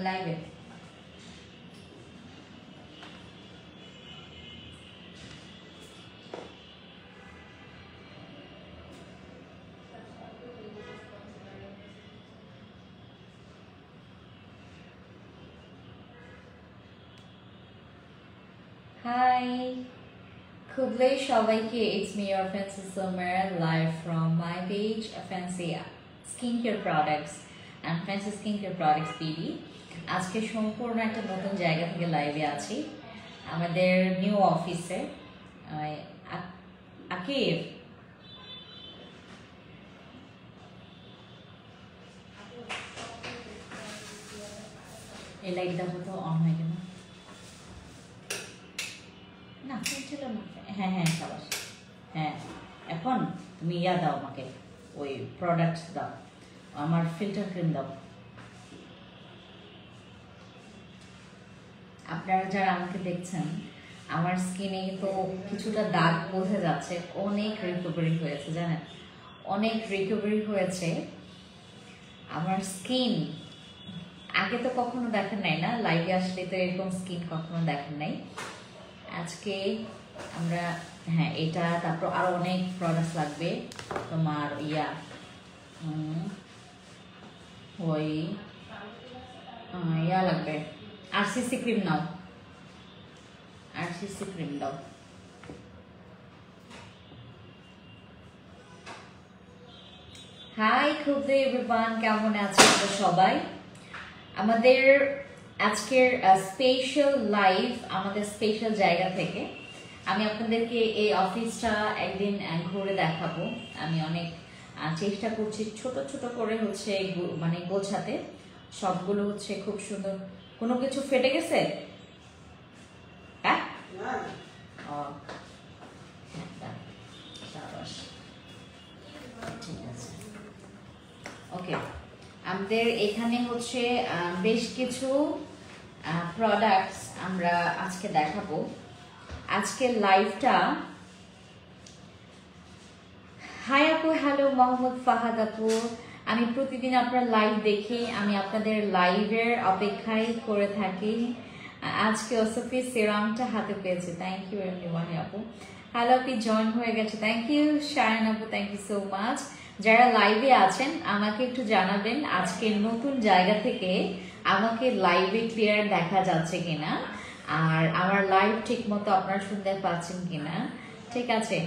লাইভে হাই খুবলে সবাইকে it's me your fancy summer live from my page fancy skin care products and fancy skin care products PD. আজকে সম্পূর্ণ একটা নতুন জায়গা থেকে লাইভে আছি আমাদের নিউ অফিসে। আকিব এই লাইটটা হতো অন হয়ে গেল না, ছিল না। হ্যাঁ হ্যাঁ সাবাস। হ্যাঁ এখন তুমি ইয়া দাও আমাকে, ওই প্রোডাক্ট দাও, আমার ফিল্টার ক্রিম দাও। আপনারা যারা আমাকে দেখছেন, আমার স্কিনে তো কিছুটা দাগ বোঝা যাচ্ছে, অনেক রিকভারি হয়েছে জানেন, অনেক রিকভারি হয়েছে আমার স্কিন। আগে তো কখনো দেখেন নাই না, লাইভে আসলে তো এরকম স্কিন কখনো দেখেন নাই। আজকে আমরা হ্যাঁ এটা, তারপর আরো অনেক প্রোডাক্ট লাগবে তোমার ইয়া ওই ইয়া লাগবে, আরসিসি ক্রিম নাও, আরসিসি ক্রিম দাও। হাই খুবই এভরিওয়ান, কেমন আছেন সবাই? আমাদের আজকের স্পেশাল লাইভ আমাদের স্পেশাল জায়গা থেকে আমি আপনাদেরকে এই অফিসটা একদিন ঘুরে দেখাবো। আমি অনেক চেষ্টা করছি ছোট ছোট করে হচ্ছে মানে গোছাতে, সবগুলো হচ্ছে খুব সুন্দর। কোনো কিছু ফেটে গেছে? হ্যাঁ ঠিক আছে, ওকে। আমাদের এখানে হচ্ছে বেশ কিছু প্রোডাক্টস আমরা আজকে দেখাবো। আজকের লাইভটা, হাই আপু, হ্যালো মোহাম্মদ ফাহাদ আপু। আমি প্রতিদিন আপনার লাইভ দেখি, আমি আপনাদের লাইভের অপেক্ষায় করে থাকি। আজকে ওসফি সিরামটা হাতে পেয়েছি, থ্যাংক ইউ এভরিওয়ান আপু। হ্যালো আপু, জয়েন হয়ে গেছে, থ্যাংক ইউ শায়ন আপু, থ্যাংক ইউ সো মাচ। যারা লাইভে আছেন আমাকে একটু জানাবেন আজকে নতুন জায়গা থেকে আমাকে লাইভে ক্লিয়ার দেখা যাচ্ছে কিনা, আর আমার লাইভ ঠিক মতো আপনারা শুনতে পাচ্ছেন কিনা। ঠিক আছে,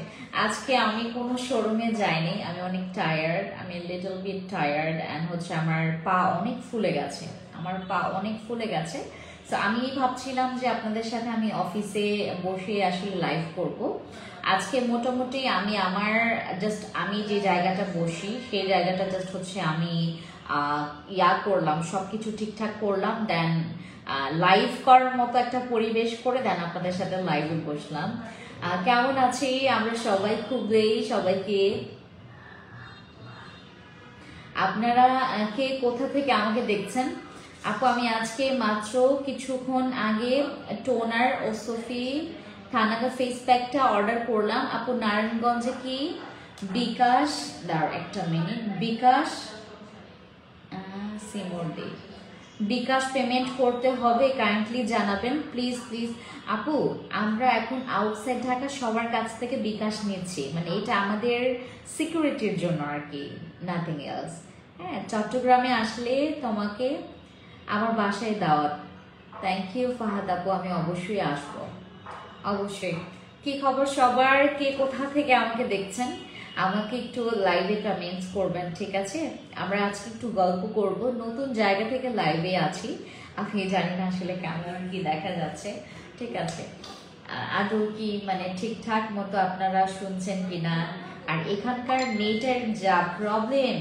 আজকে আমি কোনো শোরুমে যাইনি, আমি অনেক টায়ার্ড, আমি লিটল বিট টায়ার্ড অ্যান্ড হচ্ছে আমার পা অনেক ফুলে গেছে, আমার পা অনেক ফুলে গেছে। তো আমি ভাবছিলাম যে আপনাদের সাথে আমি অফিসে বসে আসলে লাইভ করব। আজকে মোটামুটি আমি আমার আমি যে জায়গাটা বসি সেই জায়গাটা জাস্ট হচ্ছে আমি ইয়া করলাম, সবকিছু ঠিকঠাক করলাম, দেন লাইভ করার মতো একটা পরিবেশ করে দেন আপনাদের সাথে লাইভে বসলাম। কেমন আছি আমরা সবাই? খুবই সবাইকে, আপনারা কে কোথা থেকে আমাকে দেখছেন? আপু আমি আজকে মাত্র কিছুক্ষণ আগে টোনার ওসফি থানাকা ফেস প্যাকটা অর্ডার করলাম। আপু নারায়ণগঞ্জে কি বিকাশ, দাঁড়াও একটা মিনিট, বিকাশ সিমোডি বিকাশ পেমেন্ট করতে হবে, কাইন্ডলি জানাবেন প্লিজ প্লিজ। আপু আমরা এখন আউটসাইড ঢাকা সবার কাছ থেকে বিকাশ নিচ্ছি, মানে এটা আমাদের সিকিউরিটির জন্য আর কি, নাথিং এলস। হ্যাঁ, চট্টগ্রামে আসলে তোমাকে আমার বাসায় দাওয়াত। থ্যাংক ইউ ফাহাদ আপু, আমি অবশ্যই আসবো, অবশ্যই। কি খবর সবার? কে কোথা থেকে আমাকে দেখছেন আমাকে একটু লাইভে কমেন্টস করবেন, ঠিক আছে? আমরা আজকে একটু গল্প করব, নতুন জায়গা থেকে লাইভে আছি, আমি জানি না আসলে কেমন কি দেখা যাচ্ছে, ঠিক আছে? আদৌ কি মানে ঠিকঠাক মতো আপনারা শুনছেন কিনা। আর এখানকার নেটের যা প্রবলেম,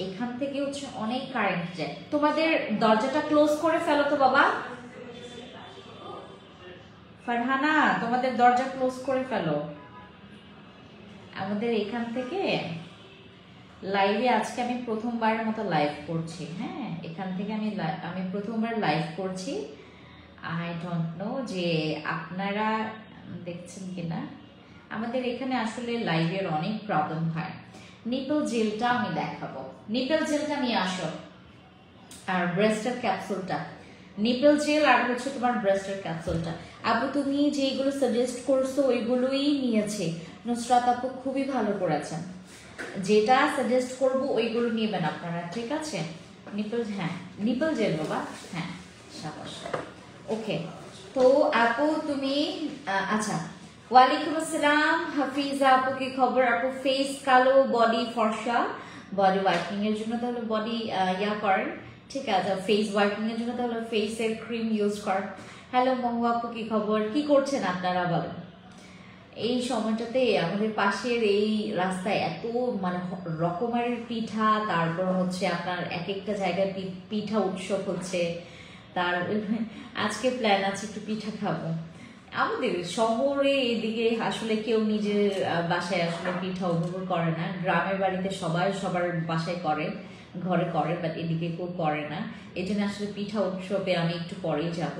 এখান থেকে হচ্ছে অনেক কারেন্ট যায়। তোমাদের দরজাটা ক্লোজ করে ফেলো তো বাবা, ফারহানা তোমাদের দরজা ক্লোজ করে ফেলো। আমাদের এখান থেকে লাইভে আজকে আমি প্রথমবারের মতো লাইভ করছি। হ্যাঁ, এখান থেকে আমি প্রথমবার লাইভ করছি। আই ডোন্ট নো যে আপনারা দেখছেন কিনা। আমাদের এখানে আসলে লাইভের অনেক প্রবলেম হয়। নিপল জেলটা আমি দেখাবো, নিপল জেলটা নিয়ে আসো। আর ব্রেস্টের ক্যাপসুলটা, নিপল জেল আর হচ্ছে তোমার ব্রেস্টের ক্যাপসুলটা। আপু তুমি যেগুলো সাজেস্ট করছো ওইগুলোই নিয়েছি। নুসরাত আপু খুবই ভালো করেছেন, যেটা সাজেস্ট করব ওইগুলো নেবেন আপনারা, ঠিক আছে? নিপল, হ্যাঁ নিপল জেল বাবা, হ্যাঁ সাবাস। ওকে, তো আপু তুমি আচ্ছা, ওয়ালাইকুম আসসালাম হাফিজা আপু, কি খবর আপু? ফেস কালো, বডি ফর্সা, বডি হোয়াইটনিং এর জন্য তাহলে বডি ইয়া করেন, ঠিক আছে? ফেস হোয়াইটনিং এর জন্য তাহলে ফেসের ক্রিম ইউজ করেন। হ্যালো মহু আপু, কি খবর? কি করছেন আপনারা বলেন? এই সময়টাতে আমাদের পাশের এই রাস্তায় এত মানে রকমের পিঠা, তারপর হচ্ছে আপনার এক একটা জায়গায় পিঠা উৎসব হচ্ছে। তার আজকে প্ল্যান আছে একটু পিঠা খাবো। আমাদের শহরে এদিকে আসলে কেউ নিজের বাসায় আসলে পিঠা উপভোগ করে না। গ্রামের বাড়িতে সবাই সবার বাসায় করে, ঘরে করে, বাট এদিকে কেউ করে না। এই জন্য আসলে পিঠা উৎসবে আমি একটু পরেই যাব।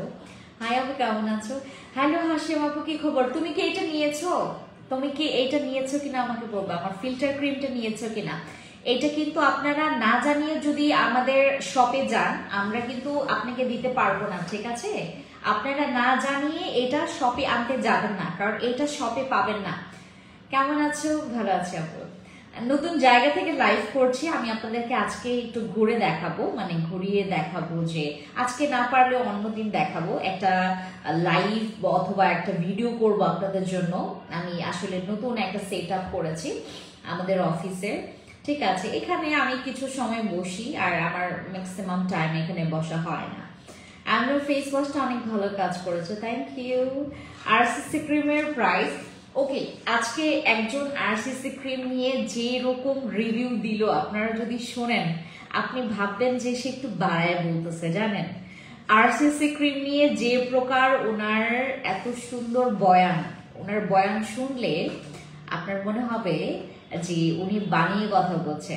হাই আপু, কেমন আছো? হ্যালো হাসিম আপু, কি খবর? তুমি কি এটা নিয়েছো? তুমি কি এইটা নিয়েছো কিনা আমাকে বলবো, আমার ফিল্টার ক্রিমটা নিয়েছো কিনা। এটা কিন্তু আপনারা না জানিয়ে যদি আমাদের শপে যান, আমরা কিন্তু আপনাকে দিতে পারবো না, ঠিক আছে? আপনারা না জানিয়ে এটা শপে আনতে যাবেন না, কারণ এটা শপে পাবেন না। কেমন আছো? ভালো আছি আপু। নতুন জায়গা থেকে লাইভ করছি আমি, আপনাদেরকে আজকে একটু ঘুরে দেখাবো, মানে ঘুরিয়ে দেখাবো, যে আজকে না পারলেও অন্যদিন দেখাবো। একটা লাইভ অথবা একটা ভিডিও করব আপনাদের জন্য। আমি আসলে নতুন একটা সেট আপ করেছি আমাদের অফিসে, ঠিক আছে? এখানে আমি কিছু সময় বসি, আর আমার ম্যাক্সিমাম টাইম এখানে বসা হয় না। আমার ফেস ওয়াশটা অনেক ভালো কাজ করেছে, থ্যাংক ইউ। আরসিসি ক্রিমের প্রাইস, ওকে, আজকে একজন আরসিসি ক্রিম নিয়ে যে রকম রিভিউ দিল, আপনারা যদি শোনেন আপনি ভাববেন যে সে একটু বাড়ায় বলতেছে, জানেন? আরসিসি ক্রিম নিয়ে যে প্রকার ওনার এত সুন্দর বয়ান, ওনার বয়ান শুনলে আপনার মনে হবে যে উনি বানিয়ে কথা বলছে,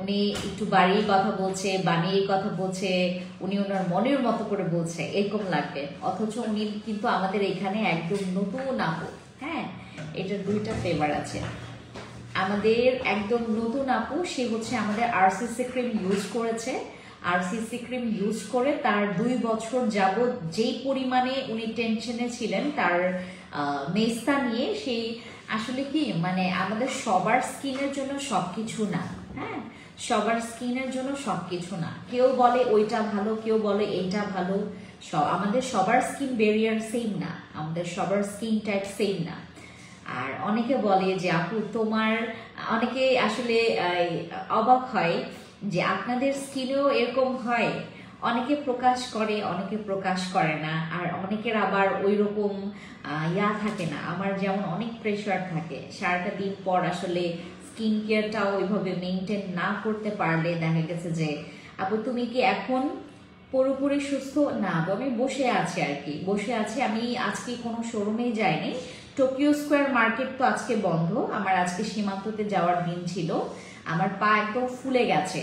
উনি একটু বাড়িয়ে কথা বলছে, বানিয়ে কথা বলছে, উনি ওনার মনের মতো করে বলছে, এরকম লাগবে। অথচ উনি কিন্তু আমাদের এখানে একদম নতুন আপু। হ্যাঁ, এটার দুইটা ফ্লেভার আছে। আমাদের একদম নতুন আপু, সে হচ্ছে আমাদের আরসিসি ক্রিম ইউজ করেছে। আরসিসি ক্রিম ইউজ করে তার 2 বছর যাবত যেই পরিমাণে উনি টেনশনে ছিলেন তার মেস্তা নিয়ে, সেই আসলে কি মানে আমাদের সবার স্কিনের জন্য সবকিছু না। হ্যাঁ, সবার স্কিনের জন্য সবকিছু না। কেউ বলে ওইটা ভালো, কেউ বলে এইটা ভালো। আমাদের সবার স্কিন ব্যারিয়ার সেম না, আমাদের সবার স্কিন টাইপ সেম না। আর অনেকে বলে যে আপু তোমার, অনেকে আসলে অবাক হয় যে আপনাদের স্কিনেও এরকম হয়। অনেকে প্রকাশ করে, অনেকে প্রকাশ করে না, আর অনেকের আবার ওই রকম ইয়া থাকে না। আমার যেমন অনেক প্রেশার থাকে, সারাটা দিন পর আসলে স্কিন কেয়ারটাও ওইভাবে মেনটেন না করতে পারলে দেখা গেছে যে আপু তুমি কি এখন পুরোপুরি সুস্থ না? আমি বসে আছি আর কি, বসে আছি। আমি আজকে কোনো শোরুমেই যাইনি। টোকিও স্কোয়ার মার্কেট তো আজকে বন্ধ, আমার আজকে সীমান্ততে যাওয়ার দিন ছিল। আমার পা একদম ফুলে গেছে,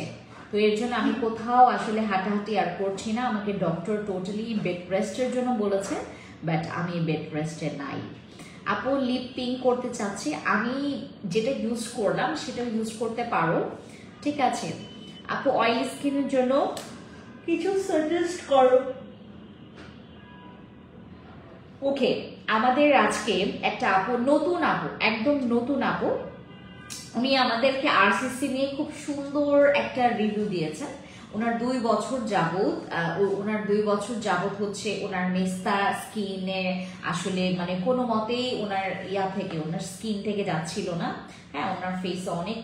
তো এর জন্য আমি কোথাও আসলে হাঁটাহাঁটি আর করছি না। আমাকে ডক্টর টোটালি বেড রেস্টের জন্য বলেছে, বাট আমি বেড রেস্টে নাই। আপু লিপ পিঙ্ক করতে চাচ্ছি, আমি যেটা ইউজ করলাম সেটা ইউজ করতে পারো, ঠিক আছে? আপু অয়েলি স্কিনের জন্য কিছু সাজেস্ট করো। ওকে, আমাদের আজকে একটা আপু, নতুন আপু, একদম নতুন আপু, উনি আমাদেরকে আরসিসি নিয়ে খুব সুন্দর একটা রিভিউ দিয়েছেন। ওনার 2 বছর যাবত, ওনার 2 বছর যাবত হচ্ছে ওনার মেস্তা স্কিনে আসলে মানে কোনো মতেই ওনার ইয়া থেকে, ওনার স্কিন থেকে যাচ্ছিল না। হ্যাঁ, ওনার ফেসে অনেক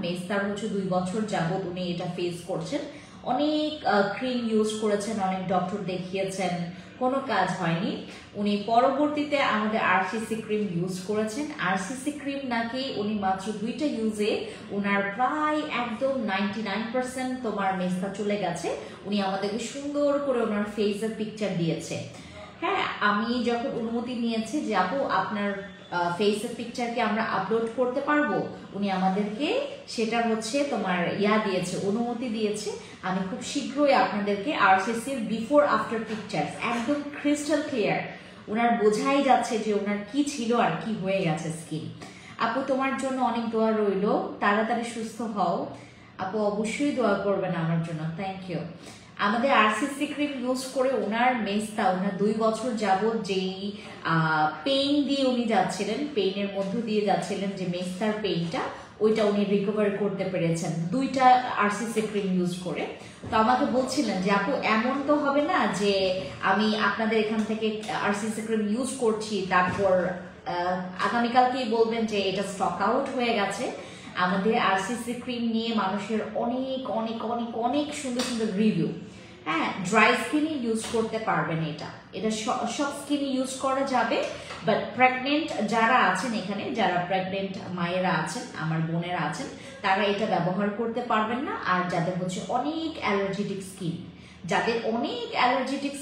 মেস্তার হচ্ছে 2 বছর যাবত উনি এটা ফেস করছেন। অনেক ক্রিম ইউজ করেছেন, অনেক ডক্টর দেখিয়েছেন, কোনো কাজ হয়নি। উনি পরবর্তীতে আমাদের আরসিসি ক্রিম ইউজ করেছেন। আরসিসি ক্রিম নাকি উনি মাত্র 2টা ইউজে ওনার প্রায় একদম 99% তোমার মেস্তা চলে গেছে। উনি আমাদেরকে সুন্দর করে ওনার ফেসের পিকচার দিয়েছে। হ্যাঁ, আমি যখন অনুমতি নিয়েছি যে আপু আপনার ফেসের পিকচারকে আমরা আপলোড করতে পারবো, উনি আমাদেরকে সেটা হচ্ছে তোমার ইয়া দিয়েছে, অনুমতি দিয়েছে। আমি খুব শীঘ্রই আপনাদেরকে আরসিসির বিফোর আফটার পিকচার্স একদম ক্রিস্টাল ক্লিয়ার, ওনার বোঝাই যাচ্ছে যে ওনার কি ছিল আর কি হয়ে গেছে স্কিন। আপু তোমার জন্য অনেক দোয়া রইল, তাড়াতাড়ি সুস্থ হও। আপু অবশ্যই দোয়া করবেন আমার জন্য, থ্যাংক ইউ। আমাদের আরসিসি ক্রিম ইউজ করে ওনার মেস্তা, ওনার 2 বছর যাবত যেই পেইন দিয়ে উনি যাচ্ছিলেন, পেইনের মধ্য দিয়ে যাচ্ছিলেন, যে মেস্তার পেইনটা, ওইটা উনি রিকভার করতে পেরেছেন 2টা আরসিসি ক্রিম ইউজ করে। তো আমাকে বলছিলেন যে আপু এমন তো হবে না যে আমি আপনাদের এখান থেকে আরসিসি ক্রিম ইউজ করছি, তারপর আগামীকালকেই বলবেন যে এটা স্টক আউট হয়ে গেছে। আমাদের আরসিসি ক্রিম নিয়ে মানুষের অনেক অনেক অনেক অনেক সুন্দর সুন্দর রিভিউ। হ্যাঁ, ড্রাই স্কিনে ইউজ করতে পারবেন, এটা সব স্কিনে ইউজ করা যাবে। বাট প্রেগনেন্ট যারা আছেন এখানে, যারা প্রেগনেন্ট মায়েরা আছেন, আমার বোনেরা আছেন, তারা এটা ব্যবহার করতে পারবেন না। আর যাদের হচ্ছে অনেক অ্যালার্জেটিক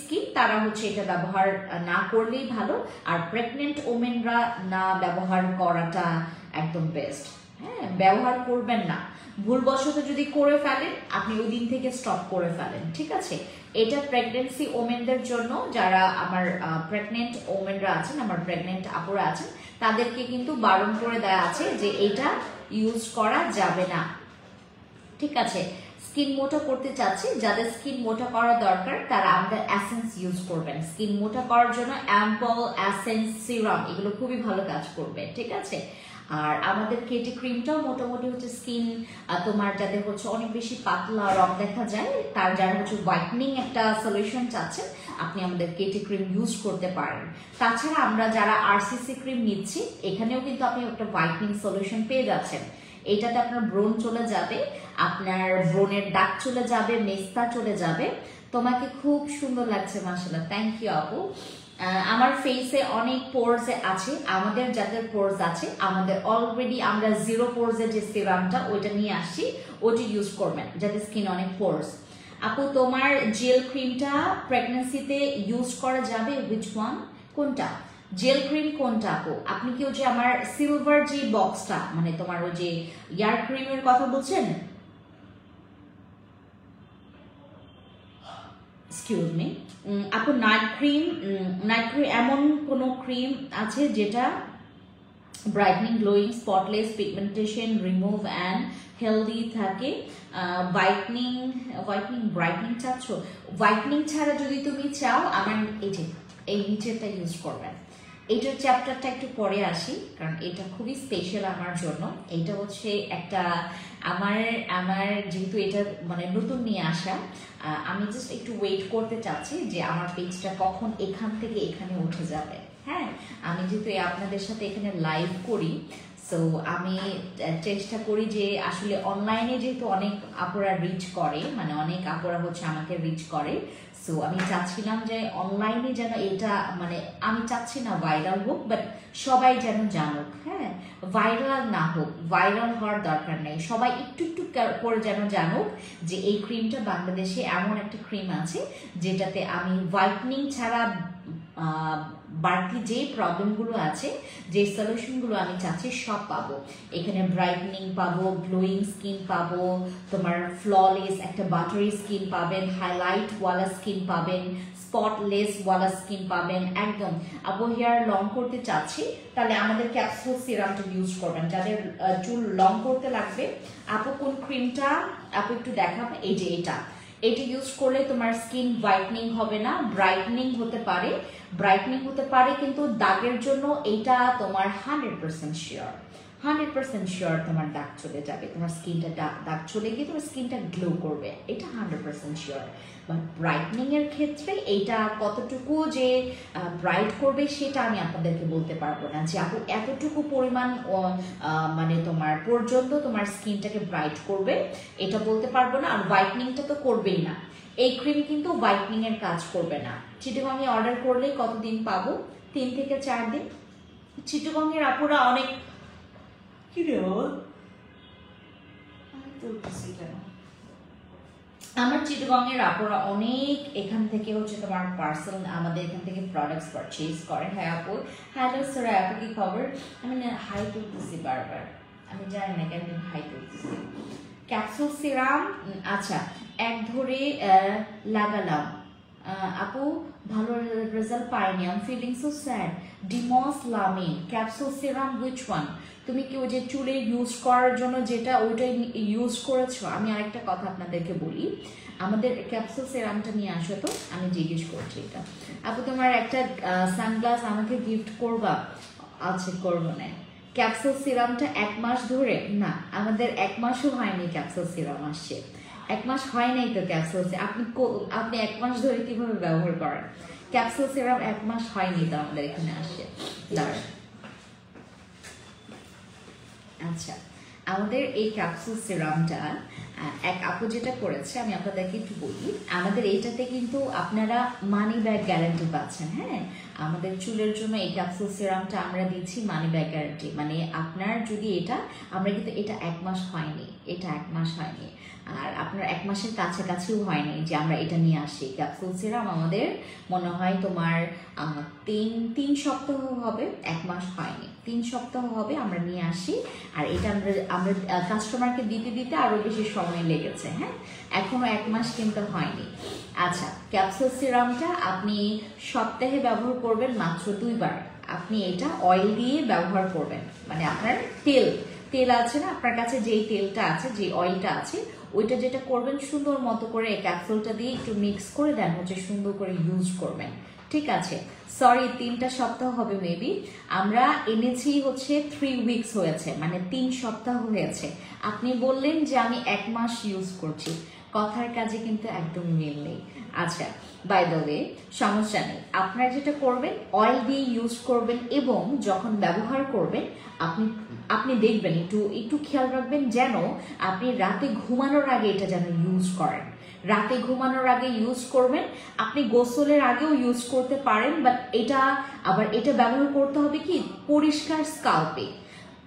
স্কিন, তারা হচ্ছে এটা ব্যবহার না করলেই ভালো। আর প্রেগনেন্ট ওমেনরা না ব্যবহার করাটা একদম বেস্ট। হ্যাঁ, ব্যবহার করবেন না। ভুলবশত যদি করে ফেলেন, আপনি ওই দিন থেকে স্টপ করে ফেলেন, ঠিক আছে? এটা প্রেগনেন্সি ওমেনদের জন্য, যারা আমার প্রেগনেন্ট ওমেনরা আছেন, আমার প্রেগনেন্ট আপুরা আছেন, তাদেরকে কিন্তু বারণ করে দেওয়া আছে যে এটা ইউজ করা যাবে না, ঠিক আছে? স্কিন মোটা করতে চাচ্ছি, যাদের স্কিন মোটা করা দরকার তারা আমাদের এসেন্স ইউজ করবেন। স্কিন মোটা করার জন্য অ্যাম্পল, এসেন্স, সিরাম এগুলো খুবই ভালো কাজ করবে, ঠিক আছে? আর আমাদের কেটি ক্রিমটাও মোটামুটি হচ্ছে স্কিন তোমার যাদের হচ্ছে অনেক বেশি পাতলা রং দেখা যায়, তার যারা হচ্ছে হোয়াইটনিং একটা সলিউশন চাচ্ছেন, আপনি আমাদের কেটি ক্রিম ইউজ করতে পারেন। তাছাড়া আমরা যারা আরসিসি ক্রিম নিচ্ছি, এখানেও কিন্তু আপনি একটা হোয়াইটনিং সলিউশন পেয়ে যাচ্ছেন। এটাতে আপনার ব্রণ চলে যাবে, আপনার ব্রণের দাগ চলে যাবে, মেস্তা চলে যাবে। তোমাকে খুব সুন্দর লাগছে, মাশাআল্লাহ, থ্যাংক ইউ আপু। আমার ফেসে অনেক পোরস আছে, আমাদের যাদের পোরস আছে, আমাদের অলরেডি আমরা 0 পোরসের যে সিরামটা ওইটা নিয়ে আসছি, ওইটা ইউজ করবেন যাদের স্কিন অনেক পোরস। আপু তোমার জেল ক্রিমটা প্রেগন্যান্সিতে ইউজ করা যাবে, হুইচ ওয়ান, কোনটা জেল ক্রিম কোনটা আপু? আপনি কি ওই যে আমার সিলভার যে বক্সটা, মানে তোমার ওই যে ইয়ার ক্রিমের কথা বলছেন? এক্সকিউজ মি আপু, নাইট ক্রিম এমন কোন ক্রিম আছে যেটা brightening, glowing, spotless, pigmentation remove and healthy থাকে? ব্রাইটনিং চাচ্ছ? হোয়াইটনিং ছাড়া যদি তুমি চাও, আমার এই নিচেরটা ইউজ করবেন। এইটার চ্যাপ্টারটা একটু পরে আসি, কারণ এটা খুবই স্পেশাল আমার জন্য। এইটা হচ্ছে একটা আমার যেহেতু এটা মানে নতুন নিয়ে আসা, আমি জাস্ট একটু ওয়েট করতে চাচ্ছি যে আমার পেজটা কখন এখান থেকে এখানে উঠে যাবে। হ্যাঁ, আমি যেহেতু আপনাদের সাথে এখানে লাইভ করি, সো আমি চেষ্টা করি যে আসলে অনলাইনে যেহেতু অনেক আপুরা রিচ করে, মানে অনেক আপুরা হচ্ছে আমাকে রিচ করে, সো আমি চাচ্ছিলাম যে অনলাইনে যেন এটা, মানে আমি চাচ্ছি না ভাইরাল হোক, বাট সবাই যেন জানুক। হ্যাঁ, ভাইরাল না হোক, ভাইরাল হওয়ার দরকার নেই, সবাই একটু একটু করে যেন জানুক যে এই ক্রিমটা বাংলাদেশে এমন একটা ক্রিম আছে যেটাতে আমি হোয়াইটনিং ছাড়া বাড়তি যে প্রবলেমগুলো আছে, যে সলিউশনগুলো আমি চাচ্ছি, সব পাবো এখানে। ব্রাইটনিং পাবো, গ্লোয়িং স্কিন পাবো, তোমার ফ্ললেস একটা বাটারি স্কিন পাবেন, হাইলাইট ওয়ালা স্কিন পাবেন, স্পটলেস ওয়ালা স্কিন পাবেন। একদম আপু হেয়ার লং করতে চাচ্ছি, তাহলে আমাদের ক্যাপসুল সিরামটা ইউজ করবেন। যাদের চুল লং করতে লাগবে, আপু কোন ক্রিমটা আপু একটু দেখাবেন? এই যে এটা ইউজ করলে তোমার স্কিন হোয়াইটনিং হবে না, ব্রাইটনিং হতে পারে, কিন্তু দাগের জন্য এটা তোমার 100% শিওর তোমার দাগ চলে যাবে, তোমার স্কিনটা দাগ চলে গিয়ে তোমার স্কিনটা গ্লো করবে, এটা 100% শিওর। বাট ব্রাইটনিং এর ক্ষেত্রে এটা কতটুকু যে ব্রাইট করবে সেটা আমি আপনাদেরকে বলতে পারবো না, যে আপু এতটুকু পরিমাণ মানে তোমার পর্যন্ত তোমার স্কিনটাকে ব্রাইট করবে, এটা বলতে পারবো না। আর হোয়াইটনিংটা তো করবেই না, এই ক্রিম কিন্তু হোয়াইটনিং এর কাজ করবে না। চিটাগং এ অর্ডার করলে কতদিন পাবো? 3 থেকে 4 দিন। চিটাগং এর আপুরা অনেক আমার চিটাগং এর আপুরা অনেক এখান থেকে হচ্ছে তোমার পার্সেল, আমাদের এখান থেকে প্রোডাক্টস পারচেজ করে। হ্যাঁ আপু, হ্যালো স্যার, আপু কি খবর? আমি হাই তুলতেছি বারবার, আমি জানি না কেন হাই তুলতেছি। ক্যাপসুল সিরাম, আচ্ছা, এক ধরে লাগালাম, আপু ভালো রেজাল্ট পাইনি, I am feeling so sad. ডিমস লামিন ক্যাপসুল সিরাম হুইচ ওয়ান? তুমি কি ওই যে চুলে ইউজ করার জন্য যেটা ওইটাই ইউজ করেছো? আমি আরেকটা কথা আপনাদেরকে বলি, আমাদের ক্যাপসুল সিরামটা নিয়ে আসো তো, আমি জিজ্ঞেস করছি এটা। আপু তোমার একটা সানগ্লাস আমাকে গিফট করবা? আচ্ছা করবো না। ক্যাপসুল সিরামটা 1 মাস ধরে না, আমাদের 1 মাসও হয়নি ক্যাপসুল সিরাম আসছে, 1 মাস হয় নাই তো ক্যাপসুল। আপনি 1 মাস ধরে কিভাবে ব্যবহার করেন? ক্যাপসুল সিরাম 1 মাস হয়নি তো আমাদের এখানে আসছে। দাঁড়ান, আচ্ছা আমাদের এই ক্যাপসুল সিরামটা এক আপু যেটা করেছে আমি আপনাদেরকে একটু বলি। আমাদের এইটাতে কিন্তু আপনারা মানি ব্যাগ গ্যারান্টি পাচ্ছেন। হ্যাঁ, আমাদের চুলের জন্য এই ক্যাপসুল সিরামটা আমরা দিচ্ছি মানি ব্যাগ গ্যারান্টি, মানে আপনার যদি এটা, আমরা কিন্তু এটা 1 মাস হয়নি, এটা 1 মাস হয়নি, আর আপনার 1 মাসের কাছাকাছিও হয়নি যে আমরা এটা নিয়ে আসি। ক্যাপসুল সিরাম আমাদের মনে হয় তোমার 3 সপ্তাহ হবে, 1 মাস হয়নি, 3 সপ্তাহ হবে আমরা নিয়ে আসি। আর এটা আমরা কাস্টমারকে দিতে দিতে আরো বেশি সময় লেগেছে। হ্যাঁ, এখনো 1 মাস কিন্তু হয়নি। আচ্ছা, ক্যাপসুল সিরামটা আপনি সপ্তাহে ব্যবহার করবেন মাত্র 2 বার। আপনি এটা অয়েল দিয়ে ব্যবহার করবেন, মানে আপনার তেল আছে না আপনার কাছে, যেই তেলটা আছে, যে অয়েলটা আছে, ওইটা যেটা করবেন সুন্দর মতো করে এই ক্যাপসুলটা দিয়ে একটু মিক্স করে দেন, হচ্ছে সুন্দর করে ইউজ করবেন। ঠিক আছে, সরি 3টা সপ্তাহ হবে মেবি, আমরা এনেছি হচ্ছে 3 উইকস হয়েছে, মানে 3 সপ্তাহ হয়েছে। আপনি বললেন যে আমি 1 মাস ইউজ করছি, কথার কাজে কিন্তু একদম মিল নেই। আচ্ছা, বাই দ্য ওয়ে সমস্যা নেই, আপনারা যেটা করবেন অয়েল দিয়ে ইউজ করবেন, এবং যখন ব্যবহার করবেন আপনি দেখবেন, একটু খেয়াল রাখবেন যেন আপনি রাতে ঘুমানোর আগে এটা যেন ইউজ করেন। রাতে ঘুমানোর আগে ইউজ করবেন, আপনি গোসলের আগেও ইউজ করতে পারেন, বাট এটা ব্যবহার করতে হবে কি পরিষ্কার স্কাল্পে।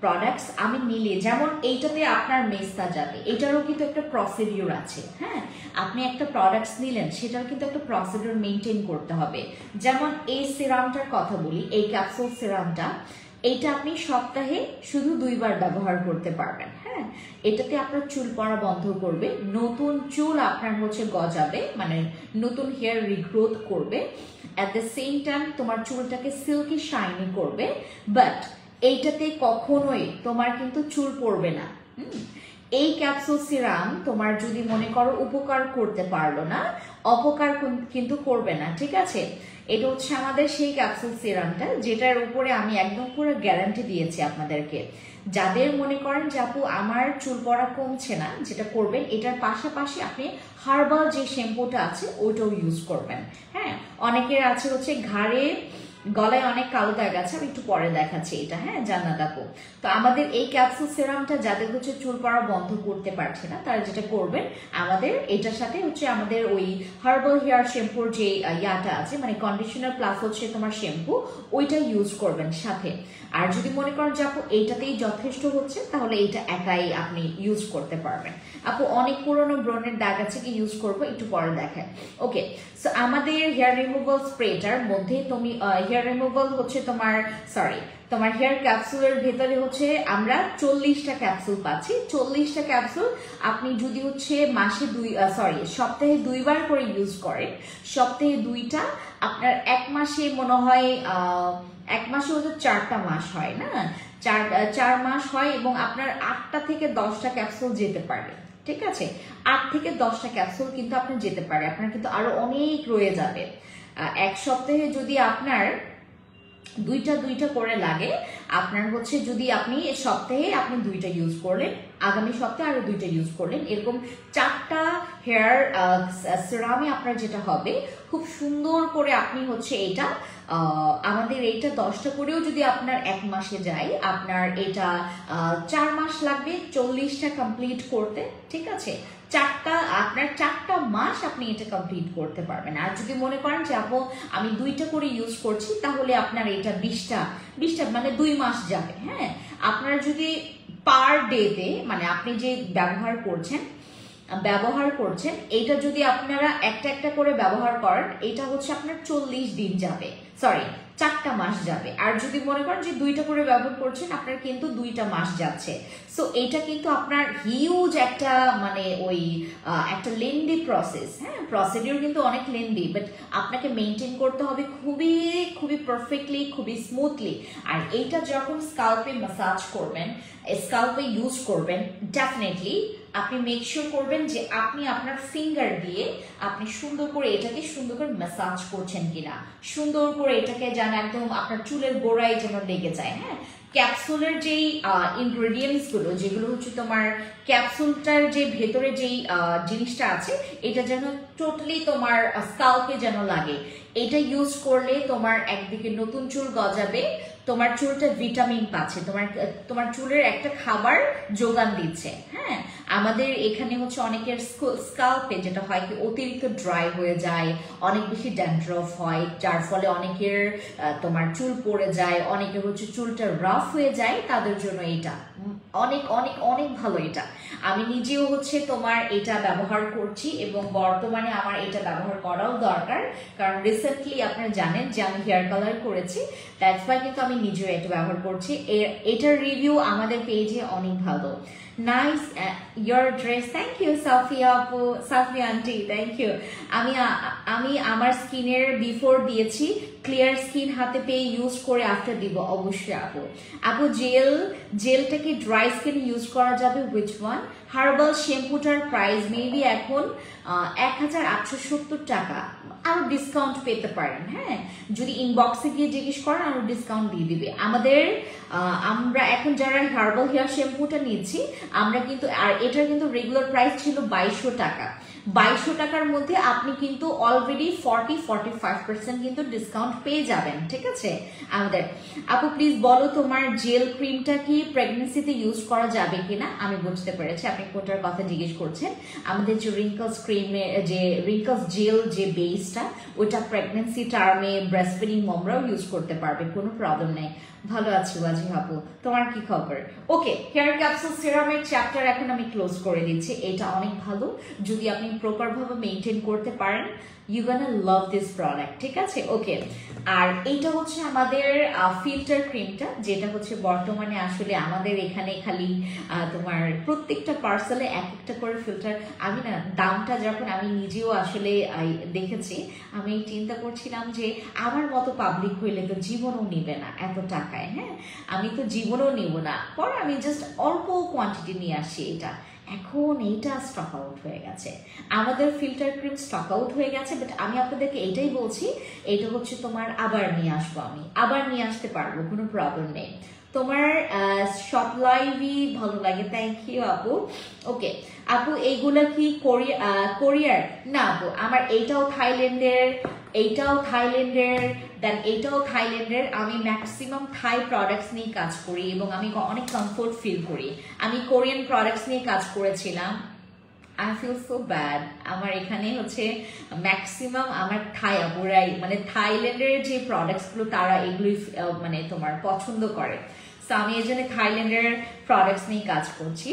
প্রোডাক্টস আমি নিলে, যেমন এইটাতে আপনার মেস্তা যাবে, এটারও কিন্তু একটা প্রসিডিউর আছে। হ্যাঁ, আপনি একটা প্রোডাক্টস নিলেন, সেটার কিন্তু একটা প্রসিডিউর মেনটেন করতে হবে। যেমন এই সিরামটার কথা বলি, এই ক্যাপসুল সিরামটা, এইটা আপনি সপ্তাহে শুধু 2 বার ব্যবহার করতে পারবেন। হ্যাঁ, এটাতে আপনার চুল পড়া বন্ধ করবে, নতুন চুল আপনার হচ্ছে গজাবে, মানে নতুন হেয়ার রিগ্রোথ করবে, অ্যাট দ্য সেম টাইম তোমার চুলটাকে সিল্কি শাইনি করবে। বাট এইটাতে কখনোই তোমার কিন্তু চুল পড়বে না। এই ক্যাপসুল সিরাম তোমার যদি মনে করো উপকার করতে পারলো না, অপকার কিন্তু করবে না। ঠিক আছে, এটা হচ্ছে আমাদের সেই ক্যাপসুল সিরামটা যেটার উপরে আমি একদম পুরো গ্যারান্টি দিয়েছি আপনাদেরকে। যাদের মনে করেন যে আপু আমার চুল পড়া কমছে না, যেটা করবেন এটার পাশাপাশি আপনি হার্বাল যে শ্যাম্পুটা আছে ওইটাও ইউজ করবেন। হ্যাঁ, অনেকের আছে হচ্ছে ঘাড়ে গলায় অনেক কালো দাগ আছে, আমি একটু পরে দেখাচ্ছি এটা। হ্যাঁ, জান্নাত আপু, তো আমাদের এই ক্যাপসুল সিরামটা যাদের হচ্ছে চুল পড়া বন্ধ করতে পারছে না, তারা যেটা করবেন আমাদের এটার সাথে হচ্ছে আমাদের ওই হার্বাল হেয়ার শ্যাম্পুর যে ইয়াটা আছে, মানে কন্ডিশনার প্লাস হচ্ছে তোমার শ্যাম্পু, ওইটা ইউজ করবেন সাথে। আর যদি মনে করেন যে আপু এইটাতেই যথেষ্ট হচ্ছে, তাহলে এইটা একাই আপনি ইউজ করতে পারবেন। আপু অনেক পুরনো ব্রণের দাগ আছে, কি ইউজ করবো একটু পরে দেখায়। ওকে, সো আমাদের হেয়ার রিমুভাল স্প্রেটার মধ্যে তুমি হেয়ার রিমুভাল হচ্ছে তোমার হেয়ার ক্যাপসুলের ভেতরে হচ্ছে আমরা 40টা ক্যাপসুল পাচ্ছি। 40টা ক্যাপসুল আপনি যদি হচ্ছে সপ্তাহে 2 বার করে ইউজ করেন, সপ্তাহে 2টা, আপনার 1 মাসে মনে হয় 1 মাসে হচ্ছে 4টা মাস হয় না, 4 মাস হয়, এবং আপনার 8টা থেকে 10টা ক্যাপসুল যেতে পারে। ঠিক আছে, 8 থেকে 10টা ক্যাপসুল কিন্তু আপনি যেতে পারে, আপনার কিন্তু আরো অনেক রয়ে যাবে। 1 সপ্তাহে যদি আপনার 2টা করে লাগে, আপনার হচ্ছে যদি আপনি সপ্তাহে আপনি 2টা ইউজ করলেন, আগামী সপ্তাহে আরো 2টা ইউজ করলেন, এরকম 4টা হেয়ার সিরামে আপনার যেটা হবে, খুব সুন্দর করে আপনি হচ্ছে এটা আমাদের এইটা 10টা করেও যদি আপনার 1 মাসে যায়, আপনার এটা 4 মাস লাগবে 40টা কমপ্লিট করতে। ঠিক আছে, আপনার 4টা মাস আপনি এটা কমপ্লিট করতে পারবেন। আর যদি মনে করেন যে আপু আমি 2টা করে ইউজ করছি, তাহলে আপনার এটা 20টা মানে 2 মাস যাবে। হ্যাঁ, আপনার যদি পার ডেতে, মানে আপনি যে ব্যবহার করছেন ব্যবহার করছেন, এটা যদি আপনারা একটা একটা করে ব্যবহার করেন, এটা হচ্ছে আপনার 40 দিন যাবে, সরি 4টা মাস যাবে। আর যদি মনে করেন যে 2টা করে ব্যবহার করছেন, আপনার কিন্তু 2টা মাস যাচ্ছে। সো এটা কিন্তু আপনার হিউজ একটা মানে ওই একটা লেন্দি প্রসেস, হ্যাঁ প্রসিডিউর কিন্তু অনেক লেন্দি, বাট আপনাকে মেনটেন করতে হবে খুবই খুবই পারফেক্টলি, খুবই স্মুথলি। আর এইটা যখন স্কাল্পে ম্যাসাজ করবেন, স্কাল্পে ইউজ করবেন, ডেফিনেটলি আপনি মেক শিওর করবেন যে আপনি আপনার ফিঙ্গার দিয়ে আপনি সুন্দর করে এটাকে সুন্দর করে ম্যাসাজ করছেন কিনা, সুন্দর করে এটাকে যেন একদম আপনার চুলের গোড়ায় যেন লেগে যায়। হ্যাঁ, ক্যাপসুলের যেই ইনগ্রেডিয়েন্টস গুলো, যেগুলো হচ্ছে তোমার ক্যাপসুলটার যে ভেতরে যেই জিনিসটা আছে, এটা যেন টোটালি তোমার স্কাল্পে যেন লাগে। এটা ইউজ করলে তোমার একদিকে নতুন চুল গজাবে, তোমার চুলটা ভিটামিন পাচ্ছে, তোমার চুলের একটা খাবার যোগান দিচ্ছে। হ্যাঁ, আমাদের এখানে হচ্ছে অনেকের স্কাল্পে যেটা হয় কি অতিরিক্ত ড্রাই হয়ে যায়, অনেক বেশি ড্যান্ড্রফ হয়, যার ফলে অনেকের তোমার চুল পড়ে যায়, অনেকের হচ্ছে চুলটা রাফ হয়ে যায়, তাদের জন্য এটা অনেক অনেক অনেক ভালো। এটা আমি নিজেও হচ্ছে তোমার এটা ব্যবহার করছি এবং বর্তমানে আমার এটা ব্যবহার করাও দরকার, কারণ রিসেন্টলি আপনারা জানেন যে আমি হেয়ার কালার করেছি, দ্যাটস ওয়াই কিন্তু আমি নিজেও এটা ব্যবহার করছি। এটার রিভিউ আমাদের পেজে অনেক ভালো। Nice your dress, thank you Safia আপু, সাফিয়া আন্টি, থ্যাংক ইউ। আমি আমার স্কিনের বিফোর দিয়েছি, ক্লিয়ার স্কিন হাতে পেয়ে ইউজ করে আফটার দিব অবশ্যই আপু। আপু জেলটা কি ড্রাই স্কিন ইউজ করা যাবে? Which one? হার্বাল শ্যাম্পুটার প্রাইস মেবি এখন 1870 টাকা, আরো ডিসকাউন্ট পেতে পারেন। হ্যাঁ, যদি ইনবক্সে গিয়ে জিজ্ঞেস করেন আরো ডিসকাউন্ট দিয়ে দিবে আমাদের। আমরা এখন যারা হার্বাল হেয়ার শ্যাম্পুটা নিচ্ছি, আমরা কিন্তু, আর এটার কিন্তু রেগুলার প্রাইস ছিল 2200 টাকা। 2200 টাকার মধ্যে আপনি কিন্তু অলরেডি 40-45% কিন্তু ডিসকাউন্ট পেয়ে যাবেন। ঠিক আছে আমাদের। আপু প্লিজ বলো তোমার জেল ক্রিমটা কি প্রেগনেন্সিতে ইউজ করা যাবে কিনা? আমি বুঝতে পেরেছি আপনি কোনটার কথা জিজ্ঞেস করছেন। আমাদের যে রিঙ্কলস ক্রিমে যে রিঙ্কলস জেল যে বেসটা, ওটা প্রেগনেন্সি টার্মে ব্রেস্ট ফিডিং মমরাও ইউজ করতে পারবে, কোনো প্রবলেম নেই। ভালো আছি ওয়াজি আপু, তোমার কি খবর? ওকে, হেয়ার ক্যাপসুল সিরামের চ্যাপ্টার এখন আমি ক্লোজ করে দিচ্ছি। এটা অনেক ভালো, যদি আপনি প্রপার ভাবে মেনটেন করতে পারেন, you gonna love this product. ঠিক আছে, ওকে। আর এইটা হচ্ছে আমাদের ফিল্টার ক্রিমটা, যেটা হচ্ছে বর্তমানে আসলে আমাদের এখানে খালি তোমার প্রত্যেকটা পার্সেলে এক একটা করে ফিল্টার। আমি না দামটা যখন আমি নিজেও আসলে দেখেছি, আমি চিন্তা করছিলাম যে আমার মতো পাবলিক হইলে তো জীবনও নিবে না এত টাকায়। হ্যাঁ, আমি তো জীবনও নিব না, পরে আমি জাস্ট অল্প কোয়ান্টিটি নিয়ে আসি এটা। এখন এইটা স্টক আউট হয়ে গেছে, আমাদের ফিল্টার ক্রিম স্টক আউট হয়ে গেছে, বাট আমি আপনাদেরকে এটাই বলছি, এটা হচ্ছে তোমার আবার নিয়ে আসবো, আমি আবার নিয়ে আসতে পারবো, কোনো প্রবলেম নেই। তোমার শপ লাইভই ভালো লাগে, থ্যাংক ইউ আপু। ওকে আপু, এইগুলা কি কোরিয়ার? না আপু, আমার এইটাও থাইল্যান্ডের, এইটাও থাইল্যান্ডের, দেন এইটাও থাইল্যান্ডের। আমি ম্যাক্সিমাম থাই প্রোডাক্টস নিয়ে কাজ করি এবং আমি অনেক কমফোর্ট ফিল করি। আমি কোরিয়ান প্রোডাক্টস নিয়ে কাজ করেছিলাম, আই ফিল সো ব্যাড। আমার এখানে হচ্ছে ম্যাক্সিমাম আমার থাই আপুরাই, মানে থাইল্যান্ডের যে প্রোডাক্টসগুলো তারা এগুলোই মানে তোমার পছন্দ করে। সো আমি এই জন্য থাইল্যান্ডের প্রোডাক্টস নিয়ে কাজ করছি।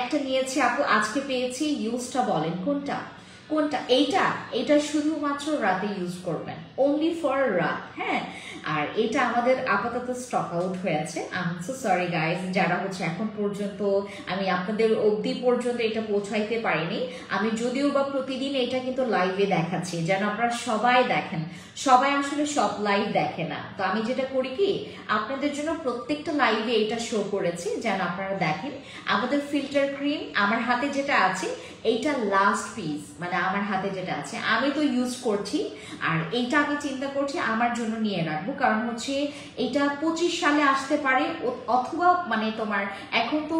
একটা নিয়েছি আপু, আজকে পেয়েছি, ইউজটা বলেন কোনটা? কোনটা? এইটা শুধুমাত্র রাতে ইউজ করবেন, অনলি ফর রাত। হ্যাঁ, আর এটা আমাদের আপাতত স্টক আউট হয়ে আছে। I am so sorry guys, যারা হচ্ছে এখন পর্যন্ত আমি আপনাদের অবধি পর্যন্ত এটা পৌঁছাইতে পারিনি। আমি যদিও বা প্রতিদিন এটা কিন্তু লাইভে দেখাচ্ছি, যেন আপনারা সবাই দেখেন। সবাই আসলে সব লাইভ দেখে না, তো আমি যেটা করি কি, আপনাদের জন্য প্রত্যেকটা লাইভে এটা শো করেছি যেন আপনারা দেখেন। আমাদের ফিল্টার ক্রিম আমার হাতে যেটা আছে, এইটা লাস্ট পিস, মানে আমার হাতে যেটা আছে আমি তো ইউজ করছি, আর এইটা আমি চিন্তা করছি আমার জন্য নিয়ে রাখবো, কারণ হচ্ছে এটা 25 সালে আসতে পারে, অথবা মানে তোমার এখন তো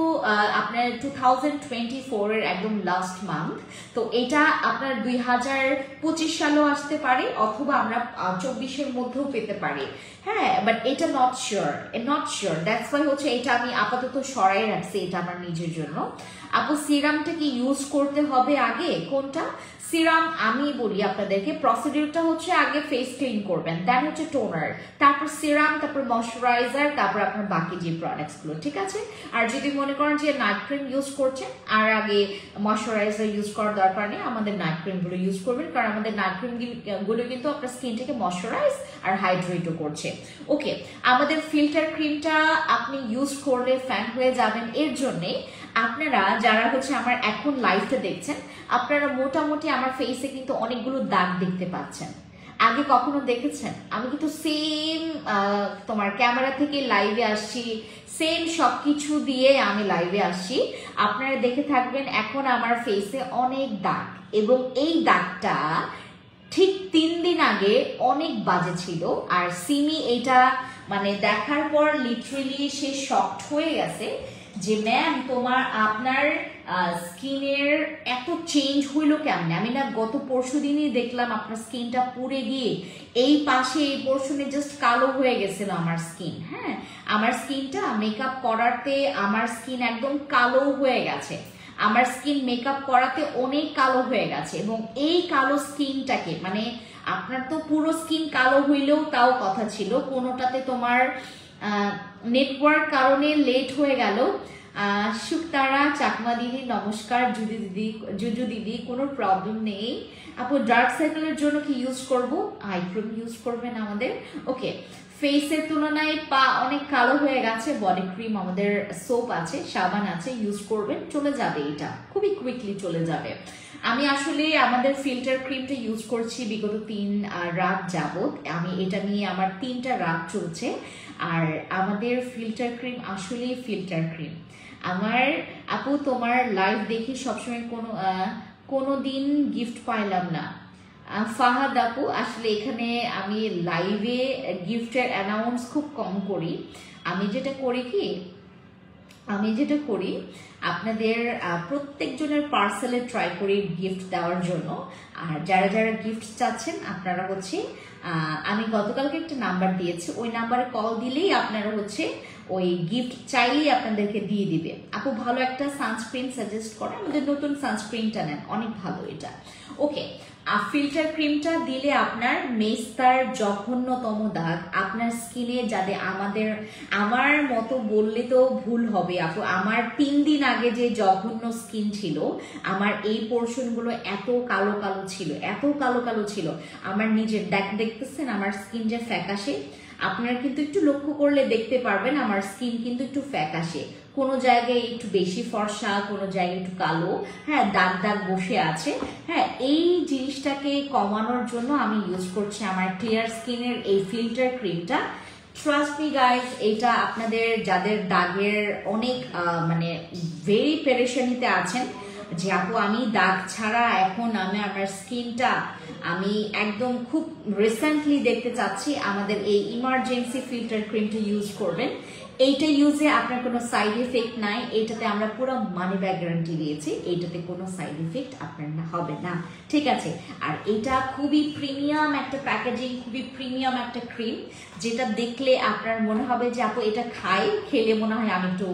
আপনার 2024 এর একদম লাস্ট মান্থ, তো এটা আপনার 2025 সালেও আসতে পারে, অথবা আমরা 24-এর মধ্যেও পেতে পারি। হ্যাঁ, বাট এটা নট শিওর, দ্যাটস ওয়াই হচ্ছে এটা আমি আপাতত সরাই রাখছি, এটা আমার নিজের জন্য। আপু সিরামটা কি ইউজ করতে হবে আগে? কোনটা সিরাম? আমি বলি আপনাদেরকে, প্রসিডিউরটা হচ্ছে আগে ফেস ক্লিন করবেন, দেন হচ্ছে টোনার, তারপর সিরাম, তারপর ময়শ্চারাইজার, তারপর আপনার বাকি যে প্রোডাক্টসগুলো, ঠিক আছে? আর যদি মনে করেন যে নাইট ক্রিম ইউজ করছেন আর আগে ময়শ্চারাইজার ইউজ করার দরকার নেই, আমাদের নাইট ক্রিমগুলো ইউজ করবেন, কারণ আমাদের নাইট ক্রিমগুলো কিন্তু আপনার স্কিনটাকে ময়শ্চারাইজ আর হাইড্রেটও করছে। ওকে, আমাদের ফিল্টার ক্রিমটা আপনি ইউজ করলে ফ্যান হয়ে যাবেন। এর জন্যে আপনারা যারা হচ্ছে আমার এখন লাইভটা দেখছেন, আপনারা মোটামুটি আমার ফেসে কিন্তু অনেকগুলো দাগ দেখতে পাচ্ছেন। আগে কখনো দেখেছেন? আমি কিন্তু সেম তোমার ক্যামেরা থেকে লাইভে আসছি, সেম সবকিছু দিয়ে আমি লাইভে আসছি। আপনারা দেখে থাকবেন এখন আমার ফেসে অনেক দাগ, এবং এই দাগটা ঠিক 3 দিন আগে অনেক বাজে ছিল। আর সিমি এটা মানে দেখার পর লিটারেলি সে শকড হয়ে গেছে যে ম্যাম আপনার স্কিনের এত চেঞ্জ হইলো কেমনে? আমি না গত পরশু দিনই দেখলাম আপনার স্কিনটা পুড়ে গিয়ে এই পাশে এই পোর্শনে জাস্ট কালো হয়ে গেছিল আমার স্কিন। হ্যাঁ, আমার স্কিনটা মেকআপ করাতে আমার স্কিন একদম কালো হয়ে গেছে, আমার স্কিন মেকআপ করাতে অনেক কালো হয়ে গেছে। এবং এই কালো স্কিনটাকে মানে আপনার তো পুরো স্কিন কালো হইলেও তাও কথা ছিল, কোনোটাতে তোমার নেটওয়ার্ক কারণে লেট হয়ে গেল। শুক্তারা চাকমা দিদি নমস্কার, জুজু দিদি কোনো প্রবলেম নেই আপু। ডার্ক সার্কেলের জন্য কি ইউজ করব? আই ক্রিম ইউজ করবেন আমাদের। ওকে, ফেসের তুলনায় পা অনেক কালো হয়ে গেছে, বডি ক্রিম আমাদের সোপ আছে, সাবান আছে, ইউজ করবেন, চলে যাবে, এটা খুবই কুইকলি চলে যাবে। আমি আসলে আমাদের ফিল্টার ক্রিমটা ইউজ করছি বিগত 3 রাত যাবত, আমি এটা নিয়ে আমার 3টা রাত চলছে। আর আমাদের ফিল্টার ক্রিম আসলে ফিল্টার ক্রিম। আমার আপু তোমার লাইভ দেখি সবসময় কোনো দিন গিফট পাইলাম না। ফাহাদ আপু, আসলে এখানে আমি লাইভে গিফটের অ্যানাউন্স খুব কম করি। আমি যেটা করি আপনাদের প্রত্যেকজনের পার্সেলে ট্রাই করি গিফট দেওয়ার জন্য। আর যারা যারা গিফট চাচ্ছেন আপনারা হচ্ছে আমি গতকালকে একটা নাম্বার দিয়েছি, ওই নাম্বারে কল দিলেই আপনারা হচ্ছে ওই গিফট চাইলেই আপনাদেরকে দিয়ে দিবে। আপু ভালো একটা সানস্ক্রিন সাজেস্ট করে, আমাদের নতুন সানস্ক্রিনটা নেন, অনেক ভালো এটা। ওকে, ফিল্টার ক্রিমটা দিলে আপনার মেস্তার জঘন্যতম দাগ আপনার স্কিনে যাতে আমার মতো বললে তো ভুল হবে আপু, আমার 3 দিন আগে যে জঘন্য স্কিন ছিল, আমার এই পোর্শনগুলো এত কালো কালো ছিল আমার নিজের দেখতেছেন আমার স্কিন যে ফ্যাকাশে, আপনারা কিন্তু একটু লক্ষ্য করলে দেখতে পারবেন আমার স্কিন কিন্তু একটু ফ্যাকাশে, কোনো জায়গায় একটু বেশি ফর্সা, কোনো জায়গায় একটু কালো, হ্যাঁ দাগ দাগ বসে আছে। হ্যাঁ, এই জিনিসটাকে কমানোর জন্য আমি ইউজ করছি আমার ক্লিয়ার স্কিনের এই ফিল্টার ক্রিমটা। ট্রাস্ট মি গাইস, এটা আপনাদের যাদের দাগের অনেক মানে ভেরি পেরেশানিতে আছেন যে আপু আমি দাগ ছাড়া এখন আমার স্কিনটা আমি একদম খুব রিসেন্টলি দেখতে চাচ্ছি, আমাদের এই ইমার্জেন্সি ফিল্টার ক্রিমটা ইউজ করবেন। এইটা ইউজে আপনার কোনো সাইড এফেক্ট নাই, এইটাতে আমরা পুরো মানি ব্যাক গ্যারান্টি দিয়েছি, এইটাতে কোনো সাইড এফেক্ট আপনার হবে না, ঠিক আছে? আর এটা খুবই প্রিমিয়াম একটা প্যাকেজিং, খুবই প্রিমিয়াম একটা ক্রিম, যেটা দেখলে আপনার মনে হবে যে আপু এটা খেলে মনে হয় আমি একটু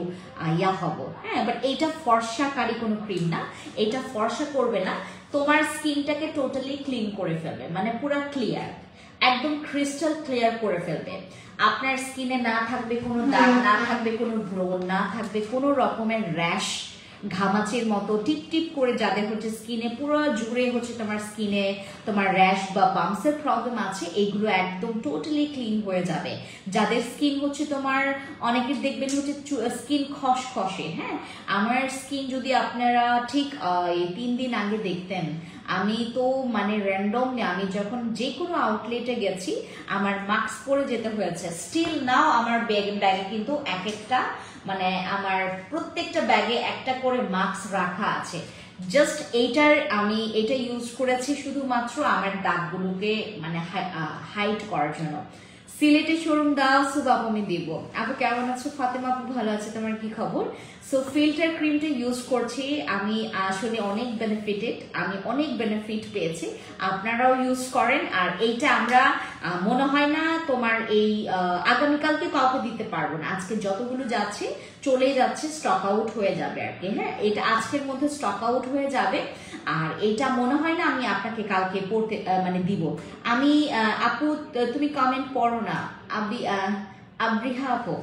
ইয়া হব। হ্যাঁ, বাট এইটা ফর্সাকারী কোনো ক্রিম না, এটা ফর্সা করবে না, তোমার স্কিনটাকে টোটালি ক্লিন করে ফেলবে, মানে পুরো ক্লিয়ার, একদম ক্রিস্টাল ক্লিয়ার করে ফেলবে। আপনার স্কিনে না থাকবে কোনো দাগ, না থাকবে কোনো ব্রণ, না থাকবে কোনো রকমের র্যাশ, ঘামাচির মতো টিপ টিপ করে যাদের হচ্ছে স্কিনে পুরো জুড়ে হচ্ছে তোমার স্কিনে তোমার র্যাশ বা বাম্পসের প্রবলেম আছে, এইগুলো একদম টোটালি ক্লিন হয়ে যাবে। যাদের স্কিন হচ্ছে তোমার অনেকের দেখবেন হচ্ছে স্কিন খসখসে, হ্যাঁ আমার স্কিন যদি আপনারা ঠিক 3 দিন আগে দেখতেন, আমি তো মানে র্যান্ডমলি আমি যখন যে কোনো আউটলেটে গেছি আমার মাস্ক পরে যেতে হয়েছে, স্টিল নাও আমার ব্যাগে কিন্তু এক একটা মানে আমার প্রত্যেকটা ব্যাগে একটা করে মাস্ক রাখা আছে। জাস্ট আমি এটা ইউজ করেছি শুধুমাত্র আমার দাগগুলোকে মানে হাইড করার জন্য। সিলেটে শোরুম দাও সুবাপ আমি দিব। আপু কেমন আছো? ফাতেমা আপু ভালো আছে, তোমার কি খবর? সো ফিল্টার ক্রিমটা ইউজ করছি আমি, আসলে অনেক বেনিফিটেড, আমি অনেক বেনিফিট পেয়েছি, আপনারাও ইউজ করেন। আর এইটা আমরা মনে হয় না তোমার এই আগামীকালকে কাউকে দিতে পারবো না। আজকে যতগুলো যাচ্ছে চলে যাচ্ছে, স্টক আউট হয়ে যাবে আর কি। হ্যাঁ, এটা আজকের মধ্যে স্টক আউট হয়ে যাবে। আর এটা মনে হয় না আমি আপনাকে কালকে পড়তে মানে দিব। আমি আপু তুমি কমেন্ট পড়ো না, আবরিহা আপু,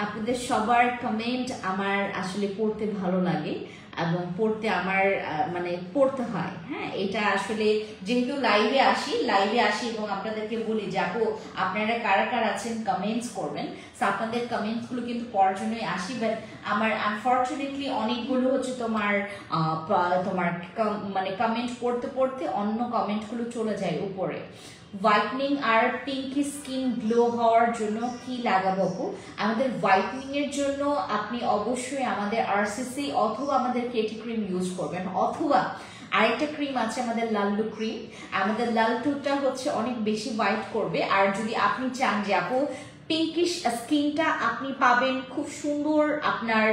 আপনাদের সবার কমেন্ট আমার আসলে পড়তে ভালো লাগে এবং পড়তে আমার মানে পড়তে হয়। হ্যাঁ, এটা আসলে যেহেতু লাইভে আসি এবং আপনাদেরকে বলি যে আপু আপনারা কারা কারা আছেন কমেন্টস করবেন। আপনাদের কমেন্টস গুলো কিন্তু পড়ার জন্যই আসি, বাট আমার আনফরচুনেটলি অনেকগুলো হচ্ছে তোমার মানে কমেন্ট পড়তে পড়তে অন্য কমেন্ট গুলো চলে যায় উপরে। হোয়াইটনিং আর পিঙ্কি স্কিন গ্লো হওয়ার জন্য কি লাগাবো আপু? আমাদের হোয়াইটনিং এর জন্য আপনি অবশ্যই আমাদের আরসিসি অথবা আমাদের কেটি ক্রিম ইউজ করবেন, অথবা আরেকটা ক্রিম আছে আমাদের লাল্লু ক্রিম। আমাদের লালটুটা হচ্ছে অনেক বেশি হোয়াইট করবে। আর যদি আপনি চান যে আপু পিঙ্কিশ স্কিনটা আপনি পাবেন খুব সুন্দর, আপনার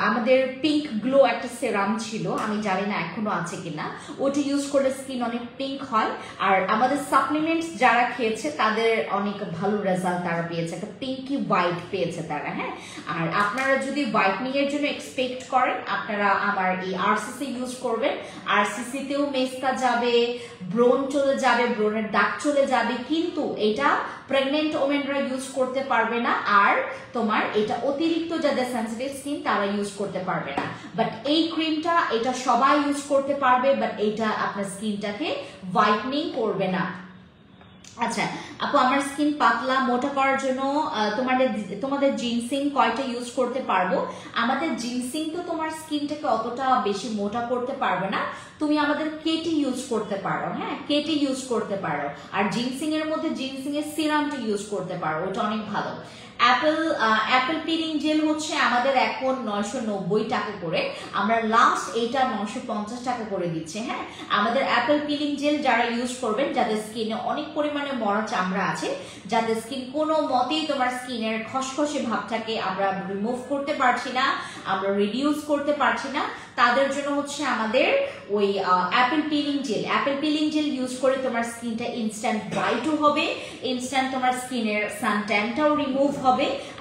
আমাদের পিঙ্ক গ্লো একটা সেরাম ছিল, আমি জানি না এখনো আছে কিনা, ওটা ইউজ করলে স্কিন অনেক পিঙ্ক হয়। আর আমাদের সাপ্লিমেন্টস যারা খেয়েছে তাদের অনেক ভালো রেজাল্ট তারা পেয়েছে, একটা পিঙ্কি হোয়াইট পেয়েছে তারা। হ্যাঁ, আর আপনারা যদি হোয়াইটনিং এর জন্য এক্সপেক্ট করেন আপনারা আমার এই আরসিসি ইউজ করবেন। আরসিসি তেও মেস্তা যাবে, ব্রোন চলে যাবে, ব্রোনের দাগ চলে যাবে, কিন্তু এটা প্রেগনেন্ট ওমেনরা ইউজ করতে পারবে না। আর তোমার এটা অতিরিক্ত যাদের সেনসিটিভ স্কিন তারা ইউজ করতে পারবে না। বাট এই ক্রিমটা এটা সবাই ইউজ করতে পারবে, বাট এটা আপনার স্কিনটাকে হোয়াইটনিং করবে না। আচ্ছা আপু, আমার স্কিন পাতলা মোটা করার জন্য তোমাদের জিনসিং কয়টা ইউজ করতে পারবো? আমাদের জিনসিং তো তোমার স্কিনটাকে অতটা বেশি মোটা করতে পারবে না, তুমি আমাদের কেটি ইউজ করতে পারো। হ্যাঁ, কেটি ইউজ করতে পারো। আর জিনসিং এর মধ্যে জিনসিং এর সিরামটা ইউজ করতে পারো, ওটা অনেক ভালো। অ্যাপেল পিলিং জেল হচ্ছে আমাদের এখন 990 টাকা করে, আমরা লাস্ট এইটা 950 টাকা করে দিচ্ছে। হ্যাঁ, আমাদের অ্যাপেল পিলিং জেল যারা ইউজ করবেন, যাদের স্কিনে অনেক পরিমাণে মরা চামড়া আছে, যাদের স্কিন কোনো মতেই তোমার স্কিনের খসখসে ভাবটাকে আমরা রিমুভ করতে পারছি না, আমরা রিডিউস করতে পারছি না, তাদের জন্য হচ্ছে আমাদের ওই অ্যাপেল পিলিং জেল ইউজ করে তোমার স্কিনটা ইনস্ট্যান্ট ব্রাইটও হবে, ইনস্ট্যান্ট তোমার স্কিনের সানট্যানটাও রিমুভ হবে।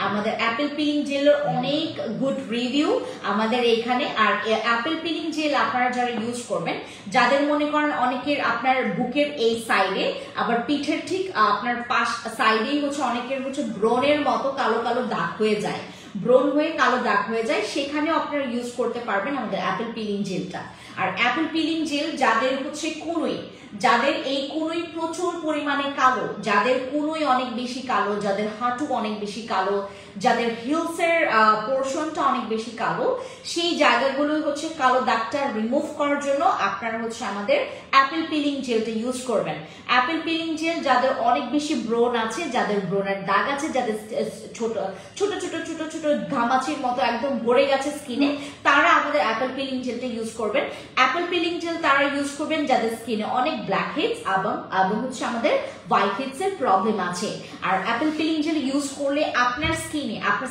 আমাদের অ্যাপেল পিলিং জেলের অনেক গুড রিভিউ আমাদের এখানে। আর অ্যাপেল পিলিং জেল আপনারা যারা ইউজ করবেন, যাদের মনে করেন অনেকের আপনার বুকের এই সাইডে আবার পিঠের ঠিক আপনার পাশ সাইডেই হচ্ছে অনেকের হচ্ছে ব্রনের মতো কালো কালো দাগ হয়ে যায়, ব্রন হয়ে কালো দাগ হয়ে যায়, সেখানেও আপনারা ইউজ করতে পারবেন আমাদের অ্যাপেল পিলিং জেলটা। আর অ্যাপেল পিলিং জেল যাদের হচ্ছে কুনুই, যাদের এই কুনুই প্রচুর পরিমাণে কালো, যাদের কুনুই অনেক বেশি কালো, যাদের হাঁটু অনেক বেশি কালো, যাদের হিলসের পোর্শনটা অনেক বেশি কালো, সেই জায়গাগুলো হচ্ছে কালো দাগটা রিমুভ করার জন্য আপনারা হচ্ছে আমাদের অ্যাপেল পিলিং জেলটা ইউজ করবেন। অ্যাপেল পিলিং জেল যাদের অনেক বেশি ব্রন আছে, যাদের ব্রনের দাগ আছে, যাদের ছোট ছোট ছোট ছোট ছোট ঘামাচির মতো একদম ভরে গেছে স্কিনে, তারা আমাদের অ্যাপেল পিলিং জেলটা ইউজ করবেন। অ্যাপেল পিলিং জেল তারা ইউজ করবেন যাদের স্কিনে অনেক ব্ল্যাক হেডস এবং হচ্ছে আমাদের হোয়াইট হেডস এর প্রবলেম আছে। আর অ্যাপেল পিলিং জেল ইউজ করলে আপনার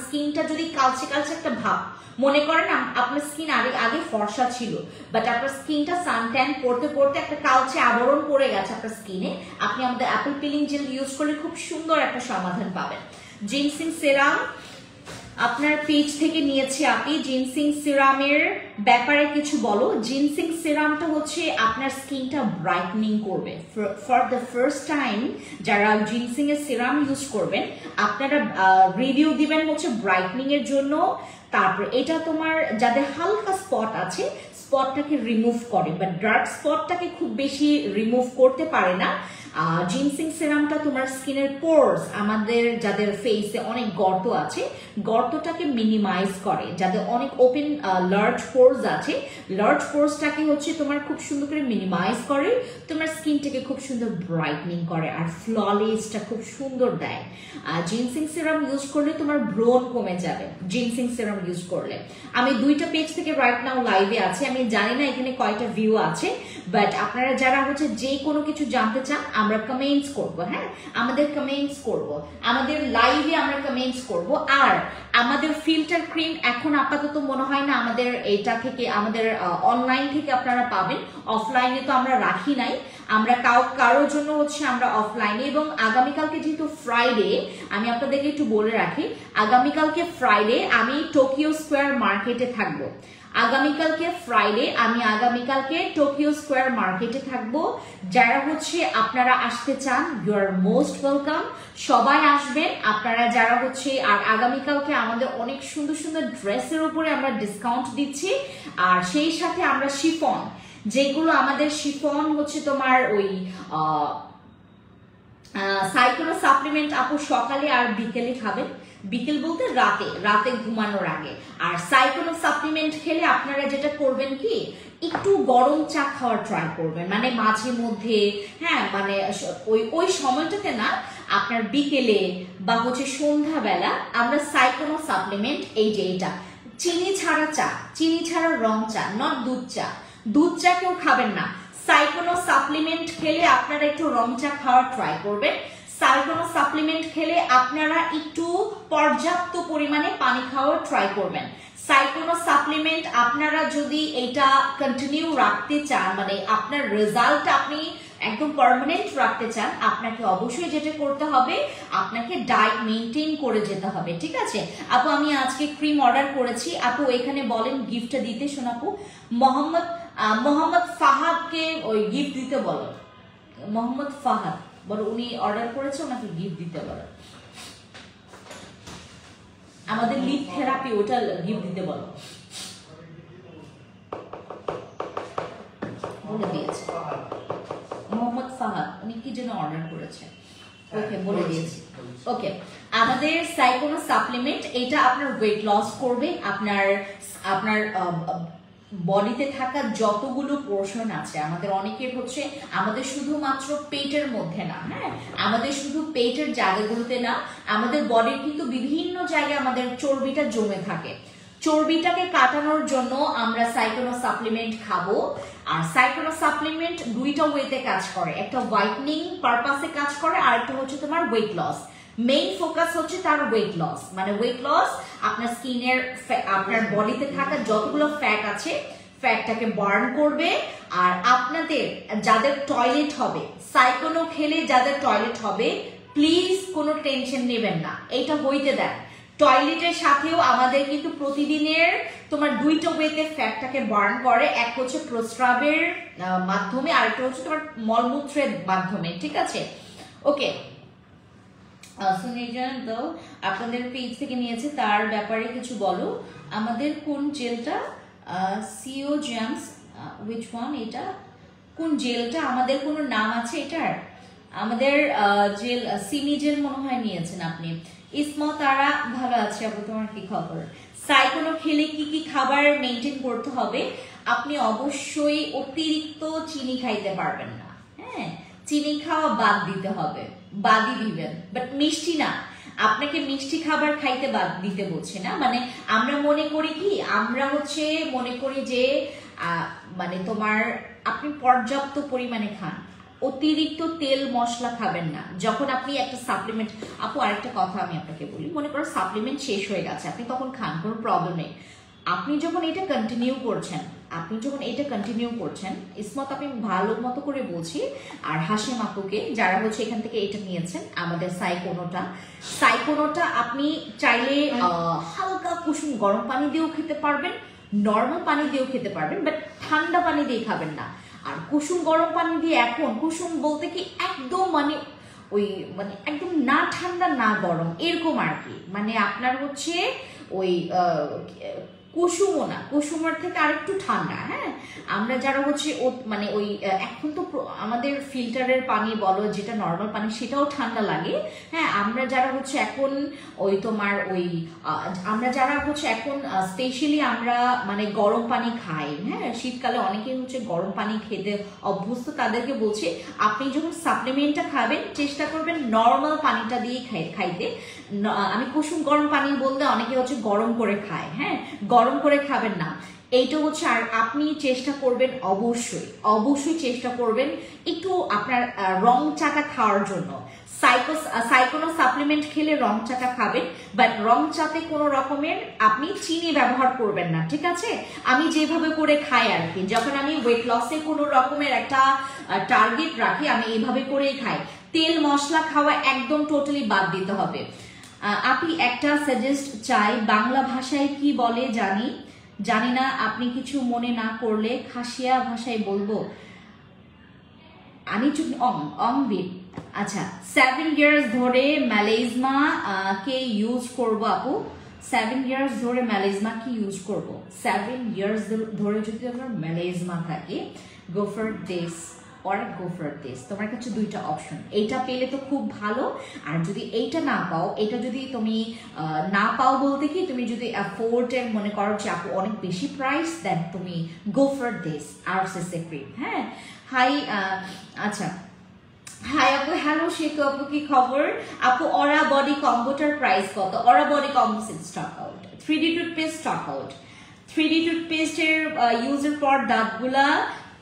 স্কিনটা যদি কালচে কালচে একটা ভাব, মনে করেন আপনার স্কিন আগে ফর্সা ছিল, বাট আপনার স্কিনটা সানট্যান পড়তে পড়তে একটা কালচে আবরণ পড়ে গেছে আপনার স্কিনে, আপনি আমাদের অ্যাপেল পিলিং জেল ইউজ করলে খুব সুন্দর একটা সমাধান পাবেন। জিনসিং সিরাম আপনার পেজ থেকে নিয়েছি, আপনি জিনসিং সিরামের ব্যাপারে কিছু বলো। জিনসিং সিরামটা হচ্ছে আপনার স্কিনটা ব্রাইটনিং করবে। ফর দ্য ফার্স্ট টাইম যারা জিনসিং এর সিরাম ইউজ করবেন, আপনারা রিভিউ দিবেন হচ্ছে ব্রাইটনিং এর জন্য। তারপর এটা তোমার যাদের হালকা স্পট আছে, স্পটটাকে রিমুভ করে, বাট ডার্ক স্পটটাকে খুব বেশি রিমুভ করতে পারে না। জিনসিং সিরামটা তোমার স্কিনের পোরস, আমাদের যাদের ফেসে অনেক গর্ত আছে, গর্তটাকে মিনিমাইজ করে, যাদের অনেক ওপেন লার্জ পোরস আছে, লার্জ পোরসটাকে হচ্ছে তোমার খুব সুন্দর করে মিনিমাইজ করে, তোমার স্কিনটাকে খুব সুন্দর ব্রাইটনিং করে, আর ফ্ললেসটা খুব সুন্দর দেয়। জিনসিং সিরাম ইউজ করলে তোমার ব্রন কমে যাবে জিনসিং সিরাম ইউজ করলে। আমি দুইটা পেজ থেকে রাইট নাও লাইভে আছে, আমি জানি না এখানে কয়টা ভিউ আছে, বাট আপনারা যারা হচ্ছে যে কোনো কিছু জানতে চান আমরা কমেন্টস করব। হ্যাঁ, আমাদের কমেন্টস করব, আমাদের লাইভে আমরা কমেন্টস করব। আর আমাদের ফিল্টার ক্রিম এখন আপাতত মনে হয় না আমাদের এটা থেকে, আমাদের অনলাইন থেকে আপনারা পাবেন, অফলাইনে তো আমরা রাখি নাই। আমরা কারোর জন্য হচ্ছে আমরা অফলাইনে, এবং আগামীকালকে যেহেতু ফ্রাইডে, আমি আপনাদেরকে একটু বলে রাখি, আগামীকালকে ফ্রাইডে আমি টোকিও স্কোয়ার মার্কেটে থাকবো। আগামীকালকে ফ্রাইডে আমি আগামীকালকে টোকিও স্কোয়ার মার্কেটে থাকবো। যারা হচ্ছে আপনারা আসতে চান, ইউ আর মোস্ট ওয়েলকাম, সবাই আসবেন আপনারা যারা হচ্ছে। আর আগামীকালকে আমাদের অনেক সুন্দর সুন্দর ড্রেসের উপরে আমরা ডিসকাউন্ট দিচ্ছি, আর সেই সাথে আমরা শিফন, যেগুলো আমাদের শিফন হচ্ছে তোমার ওই সাইক্লো সাপ্লিমেন্ট আপু সকালে আর বিকেলে খাবেন, বিকেল বলতে রাতে ঘুমানোর আগে। আর সাইক্লো সাপ্লিমেন্ট খেলে আপনারা যেটা করবেন কি, একটু গরম চা খাওয়ার ট্রাই করবেন, মানে মাঝে মধ্যে, হ্যাঁ, মানে ওই সময়টাতে না, আপনার বিকেলে বা হচ্ছে সন্ধ্যাবেলা আমরা সাইক্লো সাপ্লিমেন্ট, এই যে এটা চিনি ছাড়া চা, চিনি ছাড়া রং চা, নট দুধ চা, দুধ চা কেউ খাবেন না। সাইক্লো সাপ্লিমেন্ট খেলে আপনারা একটু রং চা খাওয়ার ট্রাই করবেন। সাইক্লো সাপ্লিমেন্ট খেলে আপনারা একটু পর্যাপ্ত পরিমাণে পানি খাওয়ার ট্রাই করবেন। সাইক্লো সাপ্লিমেন্ট আপনারা যদি এটা কন্টিনিউ রাখতে চান, মানে আপনার রেজাল্ট আপনি একদম পার্মানেন্ট রাখতে চান, আপনাকে অবশ্যই যেটা করতে হবে, আপনাকে ডায়েট মেনটেন করে যেতে হবে, ঠিক আছে আপু? আমি আজকে ক্রিম অর্ডার করেছি আপু, এখানে বলেন গিফটটা দিতে। শোনাপু মোহাম্মদ ফাহাদকে ওই গিফট দিতে বলো, মোহাম্মদ ফাহাদ বলো, উনি অর্ডার করেছে, ওনাকে গিফট দিতে বলো। আমাদের লিপ থেরাপি, ওটা গিফট দিতে বলো, বলে দিয়েছে মোহাম্মদ ফাহাদ, উনি কি জন্য অর্ডার করেছে, ওকে বলে দিয়েছি। ওকে, আমাদের সাইক্লো সাপ্লিমেন্ট, এটা আপনার ওয়েট লস করবে, আপনার বডিতে থাকা যতগুলো পোর্শন আছে, আমাদের অনেকের হচ্ছে, আমাদের শুধুমাত্র পেটের মধ্যে না, হ্যাঁ, আমাদের শুধু পেটের জায়গাগুলোতে না, আমাদের বডির কিন্তু বিভিন্ন জায়গায় আমাদের চর্বিটা জমে থাকে। চর্বিটাকে কাটানোর জন্য আমরা সাইক্লো সাপ্লিমেন্ট খাবো। আর সাইক্লো সাপ্লিমেন্ট দুইটা ওয়েতে কাজ করে, একটা হোয়াইটনিং পারপাসে কাজ করে, আর একটা হচ্ছে তোমার ওয়েট লস। মেইন ফোকাস হচ্ছে তার ওয়েট লস, মানে ওয়েট লস, আপনার স্কিনের, আপনার বডিতে থাকা যতগুলো ফ্যাট আছে ফ্যাটটাকে বার্ন করবে। আর আপনাদের যাদের টয়লেট হবে, সাইক্লো খেলে যাদের টয়লেট হবে, প্লিজ কোনো টেনশন নেবেন না, এটা হইতে দেন। টয়লেটের সাথেও আমাদের কিন্তু প্রতিদিনের তোমার দুইটা ওয়েতে ফ্যাটটাকে বার্ন করে, এক হচ্ছে প্রস্রাবের মাধ্যমে, আর একটা হচ্ছে তোমার মলমূত্রের মাধ্যমে, ঠিক আছে? ওকে, সুনির্জন তো আপনাদের পেজ থেকে নিয়েছে, তার ব্যাপারে কিছু বলো। আমাদের কোন জেলটা, সিও জেমস, উইচ ওয়ান, এটা কোন জেলটা, আমাদের কোনো নাম আছে এটার? আমাদের জেল সিমি জেল মনে হয় নিয়েছেন আপনি। ইসমা তারা ভালো আছে আপু, তোমার কি খবর? সাইক্লো খেলে কি কি খাবার মেনটেন করতে হবে? আপনি অবশ্যই অতিরিক্ত চিনি খাইতে পারবেন না, হ্যাঁ, চিনি খাওয়া বাদ দিতে হবে, বাদই দিবেন, বাট মিষ্টি না। আপনাকে মিষ্টি খাবার খাইতে বাদ দিতে বলছে না, মানে আমরা মনে করি কি, আমরা হচ্ছে মনে করি যে মানে তোমার আপনি পর্যাপ্ত পরিমাণে খান, অতিরিক্ত তেল মশলা খাবেন না। যখন আপনি একটা সাপ্লিমেন্ট, আপু আরেকটা কথা আমি আপনাকে বলি, মনে করো সাপ্লিমেন্ট শেষ হয়ে গেছে, আপনি তখন খান, কোনো প্রবলেম নেই। আপনি যখন এটা কন্টিনিউ করছেন, ইসমত আপনি ভালো মতো করে বলছি, আর হাসিম আপুকে, যারা হচ্ছে এখান থেকে এটা নিয়েছেন, আমাদের সাইকোনোটা আপনি চাইলে হালকা কুসুম গরম পানি দিয়েও খেতে পারবেন, নর্মাল পানি দিয়েও খেতে পারবেন, বাট ঠান্ডা পানি দিয়ে খাবেন না। আর কুসুম গরম পানি দিয়ে, এখন কুসুম বলতে কি একদম মানে ওই মানে একদম না ঠান্ডা না গরম এরকম আর কি, মানে আপনার হচ্ছে ওই কুসুমও না, কুসুমের থেকে আরেকটু ঠান্ডা। হ্যাঁ, আমরা যারা হচ্ছে মানে ওই এখন তো আমাদের ফিল্টারের পানি বলো, যেটা নর্মাল পানি, সেটাও ঠান্ডা লাগে। হ্যাঁ, আমরা যারা হচ্ছে এখন ওই তোমার ওই আমরা যারা হচ্ছে এখন স্পেশালি আমরা মানে গরম পানি খাই, হ্যাঁ, শীতকালে অনেকেই হচ্ছে গরম পানি খেতে অভ্যস্ত, তাদেরকে বলছি আপনি যখন সাপ্লিমেন্টটা খাবেন চেষ্টা করবেন নর্মাল পানিটা দিয়ে খাইতে। আমি কুসুম গরম পানি বলতে অনেকে হচ্ছে গরম করে খায়, হ্যাঁ, গরম করে খাবেন না। এইটা হচ্ছে। আর আপনি চেষ্টা করবেন অবশ্যই চেষ্টা করবেন একটু আপনার রং চাটা খাওয়ার জন্য। সাইকোনো সাপ্লিমেন্ট খেলে রং চাটা খাবেন, বাট রং চাতে কোনো রকমের আপনি চিনি ব্যবহার করবেন না, ঠিক আছে? আমি যেভাবে করে খাই আর কি, যখন আমি ওয়েট লসে কোনো রকমের একটা টার্গেট রাখি, আমি এইভাবে করেই খাই। তেল মশলা খাওয়া একদম টোটালি বাদ দিতে হবে। আপনি একটা সাজেস্ট চাই, বাংলা ভাষায় কি বলে জানি না, আপনি কিছু মনে না করলে খাসিয়া ভাষায় বলবো। আমি অংবিদ। আচ্ছা, 7 ইয়ার্স ধরে ম্যালেজমা কে ইউজ করবো আপু। 7 ইয়ার্স ধরে ম্যালেজমা কি ইউজ করব? 7 ইয়ার্স ধরে যদি আপনার ম্যালেজমা থাকে, গো for this or go for this। তোমার কাছে দুইটা অপশন, এইটা পেলে তো খুব ভালো, আর যদি এইটা না পাও, এটা যদি তুমি না পাও বলতে কি, তুমি যদি অ্যাফোর্ডের মনে করো যে আপু অনেক বেশি প্রাইস, দেন তুমি go for this RCC cream. হ্যাঁ, হাই আচ্ছা, হাই আপু, হ্যালো শেখু আপু, কি খবর আপু? অরা বডি কম্বোটার প্রাইস কত? Aura body combo stock out. 3D toothpaste stock out. 3D টুথপেস্টের ইউজের পর দাঁতগুলা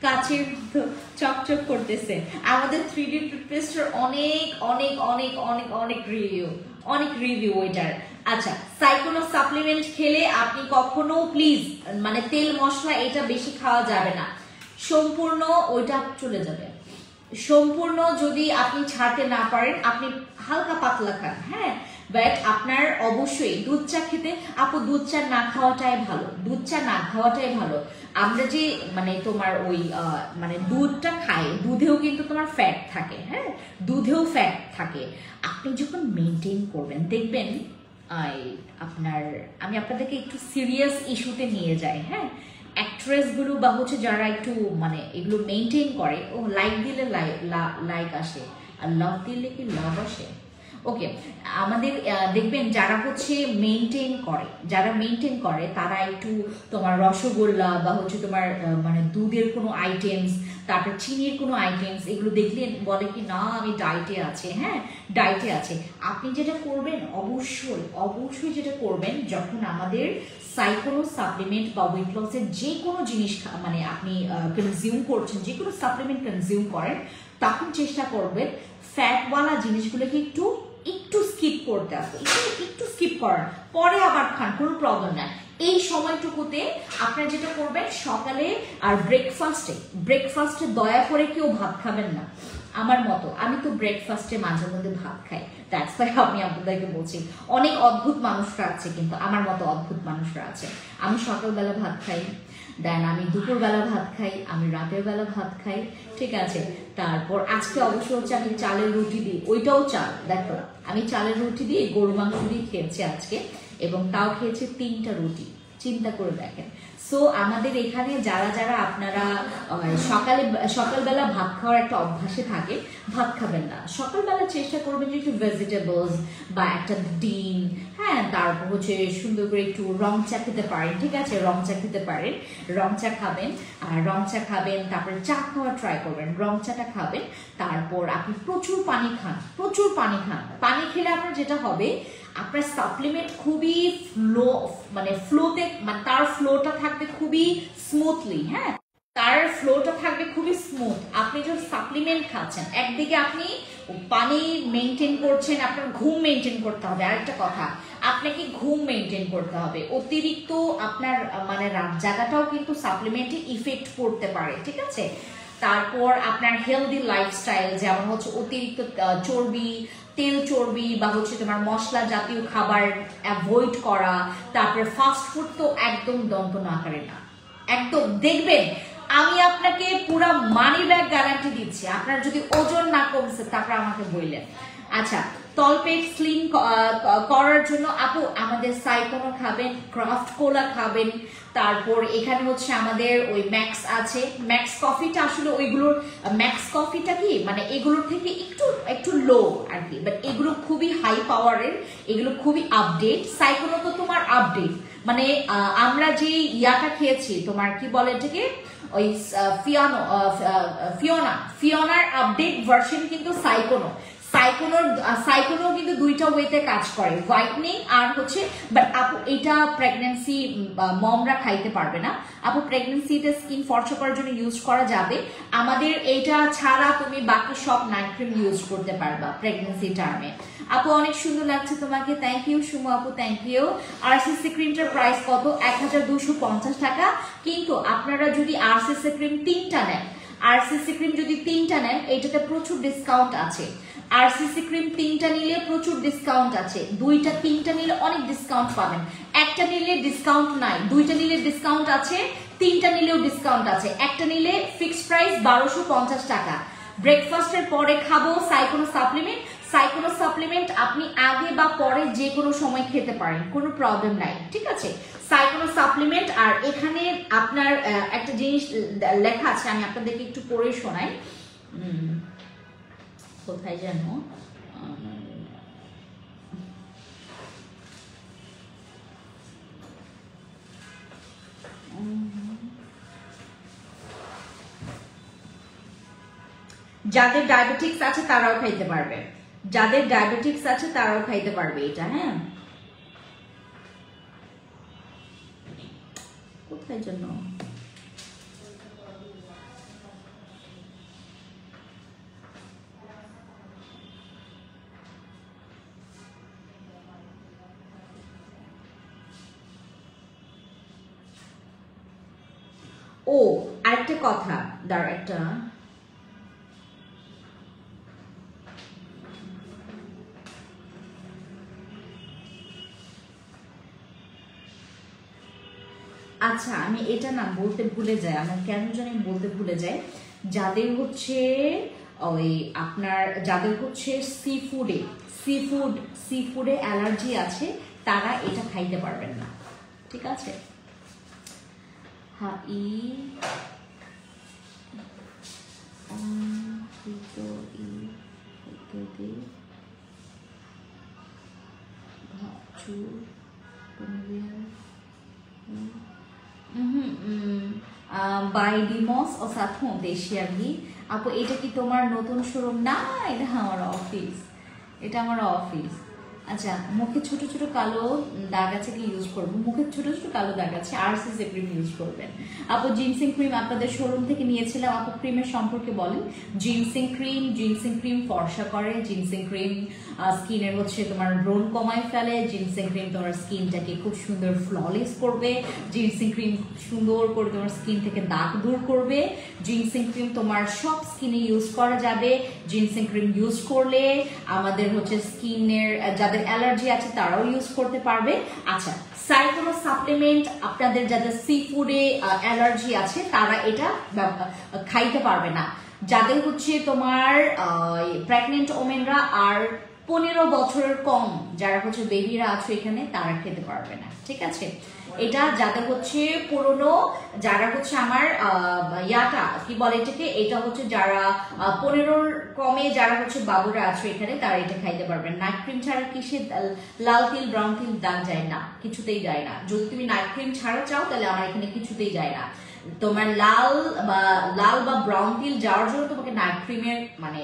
কাচের মতো চকচক করতেছে। আমাদের 3D টুথপেস্টের অনেক অনেক অনেক অনেক অনেক রিভিউ ওইটার। আচ্ছা, সাইকোনো সাপ্লিমেন্ট খেলে আপনি কখনো প্লিজ মানে তেল মশলা এটা বেশি খাওয়া যাবে না, সম্পূর্ণ ওইটা চলে যাবে। সম্পূর্ণ যদি আপনি ছাড়তে না পারেন, আপনি হালকা পাতলা খান, হ্যাঁ, বাট আপনার অবশ্যই দুধ চা খেতে, আপু দুধ চা না খাওয়াটাই ভালো, দুধ চা না খাওয়াটাই ভালো। আমরা যে মানে তোমার ওই মানে দুধটা খাই, দুধেও কিন্তু তোমার ফ্যাট থাকে, হ্যাঁ, দুধেও ফ্যাট থাকে। আপনি যখন মেনটেন করবেন দেখবেন আপনার, আমি আপনাদেরকে একটু সিরিয়াস ইস্যুতে নিয়ে যাই, হ্যাঁ, অ্যাক্ট্রেস গুলো বা হচ্ছে যারা একটু মানে এগুলো মেনটেন করে, ও লাইক দিলে লাইক আসে, আর লাভ দিলে কি লাভ আসে। ওকে, আমাদের দেখবেন যারা হচ্ছে মেনটেন করে তারা একটু তোমার রসগোল্লা বা হচ্ছে তোমার মানে দুধের কোনো আইটেমস, তারপর চিনির কোনো আইটেমস, এগুলো দেখলে বলে কি না আমি ডায়েটে আছে, হ্যাঁ ডায়েটে আছে। আপনি যেটা করবেন অবশ্যই যেটা করবেন, যখন আমাদের সাইকোনো সাপ্লিমেন্ট বা ওয়েট লসের যে কোনো জিনিস মানে আপনি কনজিউম করছেন, যে কোনো সাপ্লিমেন্ট কনজিউম করেন, তখন চেষ্টা করবেন ফ্যাটওয়ালা জিনিসগুলোকে একটু স্কিপ করতে হবে, একটু স্কিপ করার পরে আবার খান, কোনো প্রবলেম নাই। এই সময়টুকুতে আপনারা যেটা করবেন সকালে আর ব্রেকফাস্টে দয়া করে কেউ ভাত খাবেন না, আমার মতো। আমি তো ব্রেকফাস্টে মাঝে মধ্যে ভাত খাই, দ্যাটস ওয়াই আমি আপনাদেরকে বলছি। অনেক অদ্ভুত মানুষরা আছে, কিন্তু আমার মতো অদ্ভুত মানুষরা আছে। আমি সকালবেলা ভাত খাই, দেন আমি দুপুরবেলা ভাত খাই, আমি রাতের বেলা ভাত খাই, ঠিক আছে। তারপর আজকে অবশ্য হচ্ছে আমি চালের রুটি দিই, ওইটাও চাল, দেখো আমি চালের রুটি দিয়ে গরু মাংস দিয়ে খেয়েছি আজকে, এবং তাও খেয়েছি 3টা রুটি, চিন্তা করে দেখেন। সো আমাদের এখানে যারা আপনারা সকালবেলা ভাত খাওয়ার একটা অভ্যাসে থাকে, ভাত খাবেন না, সকালবেলা চেষ্টা করবেন যে একটু ভেজিটেবলস বা একটা ডিম, হ্যাঁ, তারপর হচ্ছে সুন্দর করে একটু রং চা খেতে পারেন, ঠিক আছে, রং চা খেতে পারেন, রং চা খাবেন, আর রং চা খাবেন, তারপরে চা খাওয়া ট্রাই করবেন, রং চাটা খাবেন, তারপর আপনি প্রচুর পানি খান। পানি খেলে আপনার যেটা হবে, আপনার সাপ্লিমেন্ট খুবই ফ্লোতে মানে তার ফ্লোটা থাকবে খুবই স্মুথলি, হ্যাঁ, তার ফ্লোটা থাকবে খুবই স্মুথ। আপনি যখন সাপ্লিমেন্ট খাচ্ছেন, একদিকে আপনি পানি মেনটেন করছেন, আপনার ঘুম মেনটেন করতে হবে। আরেকটা কথা, আপনাকে ঘুম মেনটেন করতে হবে। অতিরিক্ত আপনার মানে রাত জাগাটাও কিন্তু সাপ্লিমেন্টে ইফেক্ট পড়তে পারে, ঠিক আছে। তারপর আপনার হেলদি লাইফস্টাইল, যেমন হচ্ছে অতিরিক্ত তেল চর্বি বা হচ্ছে তোমার মশলা জাতীয় খাবার অ্যাভয়েড করা, তারপরে ফাস্ট ফুড তো একদম দন্ত আকারে না, একদম। দেখবেন আমি আপনাকে পুরা মানি ব্যাগ গ্যারান্টি দিচ্ছি, আপনার যদি ওজন না কমছে তারপর আমাকে বললেন। আচ্ছা, তলপেট স্লিম করার জন্য আপু আমাদের সাইকোনো খাবেন, ক্রাফট কোলা খাবেন, তারপর এখানে হচ্ছে আমাদের ওই ম্যাক্স আছে, ম্যাক্স কফিটা আসলে ওইগুলোর ম্যাক্স কফিটা কি মানে এগুলোর থেকে একটু লো আর কি, বাট এগুলো খুবই হাই পাওয়ারের, এগুলো খুবই আপডেট। সাইকোনো তো তোমার আপডেট, মানে আমরা যে ইয়াটা খেয়েছি তোমার কি বলে এটাকে, ওই ফিওনার আপডেট ভার্সন কিন্তু সাইকোনো সাইকোনো কিন্তু দুইটা ওয়েতে কাজ করে, হোয়াইটনিং আর হচ্ছে, বাট আপু এটা প্রেগন্যান্সি মমরা খাইতে পারবে না আপু। প্রেগন্যান্সিতে স্কিন ফর্সা করার জন্য ইউজ করা যাবে। আমাদের এইটা ছাড়া তুমি বাকি সব নাইট ক্রিম ইউজ করতে পারবা প্রেগন্যান্সি টার্মে। আপু অনেক সুন্দর লাগছে তোমাকে, থ্যাংক ইউ সুমু আপু, থ্যাংক ইউ। আরসিসি ক্রিমটার প্রাইস কত? 1250 টাকা। কিন্তু আপনারা যদি আরসিসি ক্রিম 3টা নেন, আরসিসি ক্রিম যদি 3টা নেন, এইটাতে প্রচুর ডিসকাউন্ট আছে। আরসিসি ক্রিম 3টা নিলে প্রচুর ডিসকাউন্ট আছে, 2টা 3টা নিলে অনেক ডিসকাউন্ট পাবেন। একটা নিলে ডিসকাউন্ট নাই, 2টা নিলে ডিসকাউন্ট আছে, 3টা নিলেও ডিসকাউন্ট আছে। একটা নিলে ফিক্সড প্রাইস 1250 টাকা। ব্রেকফাস্টের পরে খাবো সাইকোনো সাপ্লিমেন্ট। সাইকোনো সাপ্লিমেন্ট আপনি আগে বা পরে যে কোনো সময় খেতে পারেন, কোনো প্রবলেম নাই, ঠিক আছে। সাইকোনো সাপ্লিমেন্ট। আর এখানে আপনার একটা জিনিস লেখা আছে, আমি আপনাদেরকে একটু পড়ে শোনাই। কোথায় যেন যাদের ডায়াবেটিক্স আছে তারাও খাইতে পারবে, যাদের ডায়াবেটিক্স আছে তারাও খাইতে পারবে এটা। হ্যাঁ, কোথায় জন্য ও আরেকটা কথা, দাঁড়া একটা আচ্ছা, আমি এটা না বলতে ভুলে যাই, আমার কেন জানি বলতে ভুলে যাই। যাদের হচ্ছে ওই আপনার যাদের হচ্ছে সি ফুডে অ্যালার্জি আছে তারা এটা খাইতে পারবেন না, ঠিক আছে। হ্যাঁ, বাই ডিমস ও সাথে দেশিয়া ঘি। আপু এটা কি তোমার নতুন শোরুম? না, এটা আমার অফিস, এটা আমার অফিস। আচ্ছা, মুখে ছোট ছোট কালো দাগ আছে কি ইউজ করবো? মুখে ছোট ছোট কালো দাগ আছে, আরসিসি ক্রিম ইউজ করবেন। আপু জিনসিং ক্রিম আপনাদের শোরুম থেকে নিয়েছিলাম, আপু ক্রিমের সম্পর্কে বলেন। জিনসিং ক্রিম ফর্সা করে, জিনসিং ক্রিম স্কিনের হচ্ছে তোমার ব্রণ কমায় ফেলে, জিনসিং ক্রিম তোমার স্কিনটাকে খুব সুন্দর ফ্ললেস করবে, জিনসিং ক্রিম সুন্দর করে তোমার স্কিন থেকে দাগ দূর করবে, জিনসিং ক্রিম তোমার সব স্কিনে ইউজ করা যাবে। জিনসিং ক্রিম ইউজ করলে আমাদের হচ্ছে স্কিনের যাদের অ্যালার্জি আছে তারাও ইউজ করতে পারবে। আচ্ছা, সাইকোনো সাপ্লিমেন্ট আপনাদের যাদের সি ফুডে অ্যালার্জি আছে তারা এটা খাইতে পারবে না। যাদের হচ্ছে তোমার প্রেগনেন্ট ওমেনরা আর 15 বছরের কম যারা হচ্ছে বেবিরা আছে এখানে তারা খেতে পারবে না, ঠিক আছে। এটা যাদের হচ্ছে পুরনো, যারা হচ্ছে আমার ইয়াটা কি বলে এটাকে, এটা হচ্ছে যারা 15 কমে যারা হচ্ছে বাবুরা আছে এখানে তারা এটা খাইতে পারবেন। নাইট ক্রিম ছাড়া কিসে লাল তিল ব্রাউন তিল দাগ যায় না, কিছুতেই যায় না। যদি তুমি নাইট ক্রিম ছাড়া চাও তাহলে আমার এখানে কিছুতেই যায় না। তোমার লাল বা ব্রাউন তিল যাওয়ার জন্য তোমাকে নাইট ক্রিমের মানে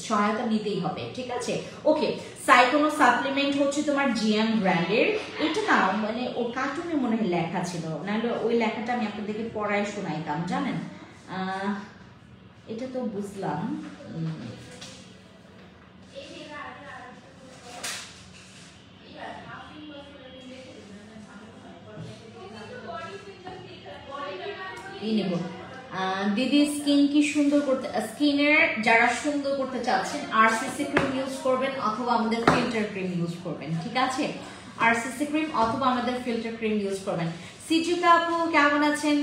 সহায়তা নিতেই হবে, ঠিক আছে। ওকে, সাইকোনো সাপ্লিমেন্ট হচ্ছে তোমার জিয়ান ব্র্যান্ডের। এটা না মানে ও কার্টুনে মনে হয় লেখা ছিল, নাহলে ওই লেখাটা আমি আপনাদেরকে পড়ায় শোনাইতাম, জানেন। এটা তো বুঝলাম। দিদি স্কিন কি সুন্দর করতে, স্কিনের যারা সুন্দর করতে চাচ্ছেন আরসিসি ক্রিম ইউজ করবেন অথবা আমাদের ফিল্টার ক্রিম ইউজ করবেন, ঠিক আছে। আরসিসি ক্রিম অথবা আমাদের ফিল্টার ক্রিম ইউজ করবেন। সিজুকা আপু কেমন আছেন?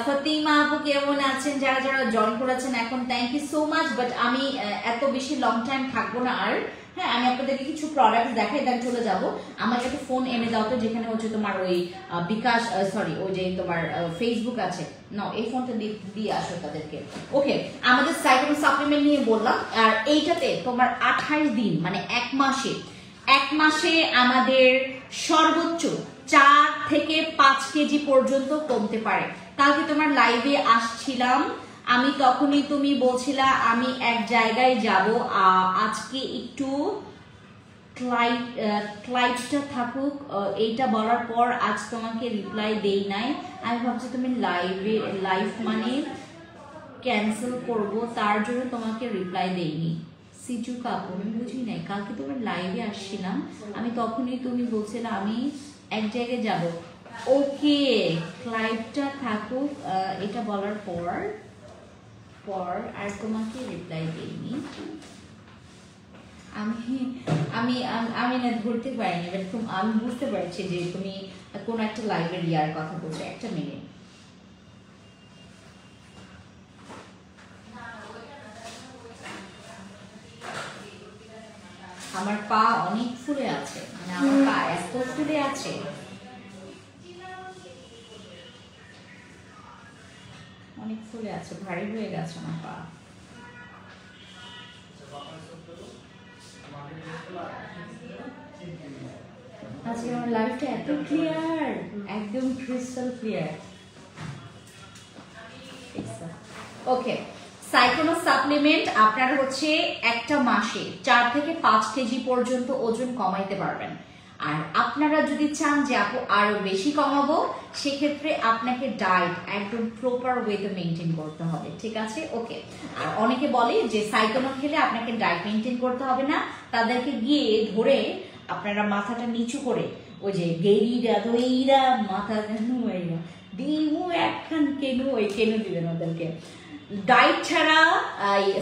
ফতিমা আপু কেমন আছেন? যারা যারা জয়েন করেছেন এখন, thank you so much. But আমি এত বেশি লং টাইম থাকবো না আর। হ্যাঁ, আমি আপনাদেরকে কিছু প্রোডাক্ট দেখাই দেন চলে যাবো। আমাকে একটা ফোন এনে দাও তো, যেখানে হচ্ছে তোমার ওই বিকাশ সরি ওই যে তোমার ফেসবুক আছে না, এই ফোনটা দিয়ে আসো তাদেরকে। ওকে, আমাদের সাইকোনো সাপ্লিমেন্ট নিয়ে বললাম। আর এইটাতে তোমার 28 দিন মানে এক মাসে আমাদের সর্বোচ্চ 4 থেকে 5 কেজি পর্যন্ত কমতে পারে। কালকে তোমার লাইভে আমি তখনই তুমি বলছিলা আমি এক জায়গায় যাব, আজকে একটু ক্লাইটটা থাকুক, এইটা বলার পর আজ তোমাকে রিপ্লাই দেই নাই। আমি ভাবছি তুমি লাইভ মানে ক্যান্সেল করব, তার জন্য তোমাকে রিপ্লাই দেইনি। সিজু কাপু আমি বুঝি নাই, কালকে তোমার লাইভে আসছিলাম, আমি তখনই তুমি বলছিলে আমি এক জায়গায় যাব। ওকে, ক্লাইভটা থাকুক এটা বলার পর আর তোমাকে রিপ্লাই দেইনি। আমি না ধরতে পারিনি, আমি বুঝতে পারছি যে তুমি কোন একটা লাইভের ইয়ার কথা বলছো। একটা মিনিট, আমার পা অনেক ফুলে আছে, মানে আমার পা এত ফুলে আছে, অনেক ফুলে আছে, ভারী হয়ে গেছে আমার পা। আজকে আমার লাইফটা এত ক্লিয়ার, একদম ক্রিস্টাল ক্লিয়ার। ওকে, সাইক্লোনো সাপ্লিমেন্ট আপনার হচ্ছে একটা মাসে 4 থেকে 5 কেজি পর্যন্ত ওজন কমাইতে পারবেন। আর আপনারা যদি চান যে আপু আরো বেশি কমাবো, সেক্ষেত্রে আপনাকে ডায়েট একদম প্রপার ওয়েতে মেনটেন করতে হবে, ঠিক আছে? ওকে, আর অনেকে বলে যে সাইক্লোনো খেলে আপনাকে ডায়েট মেনটেন করতে হবে না, তাদেরকে গিয়ে ধরে আপনারা মাথাটা নিচু করে ওই যে গেরিরা দইরা মাথা ডিমু একখান কেনু ওই কেনু দিবেন ওদেরকে। ডায়েট ছাড়া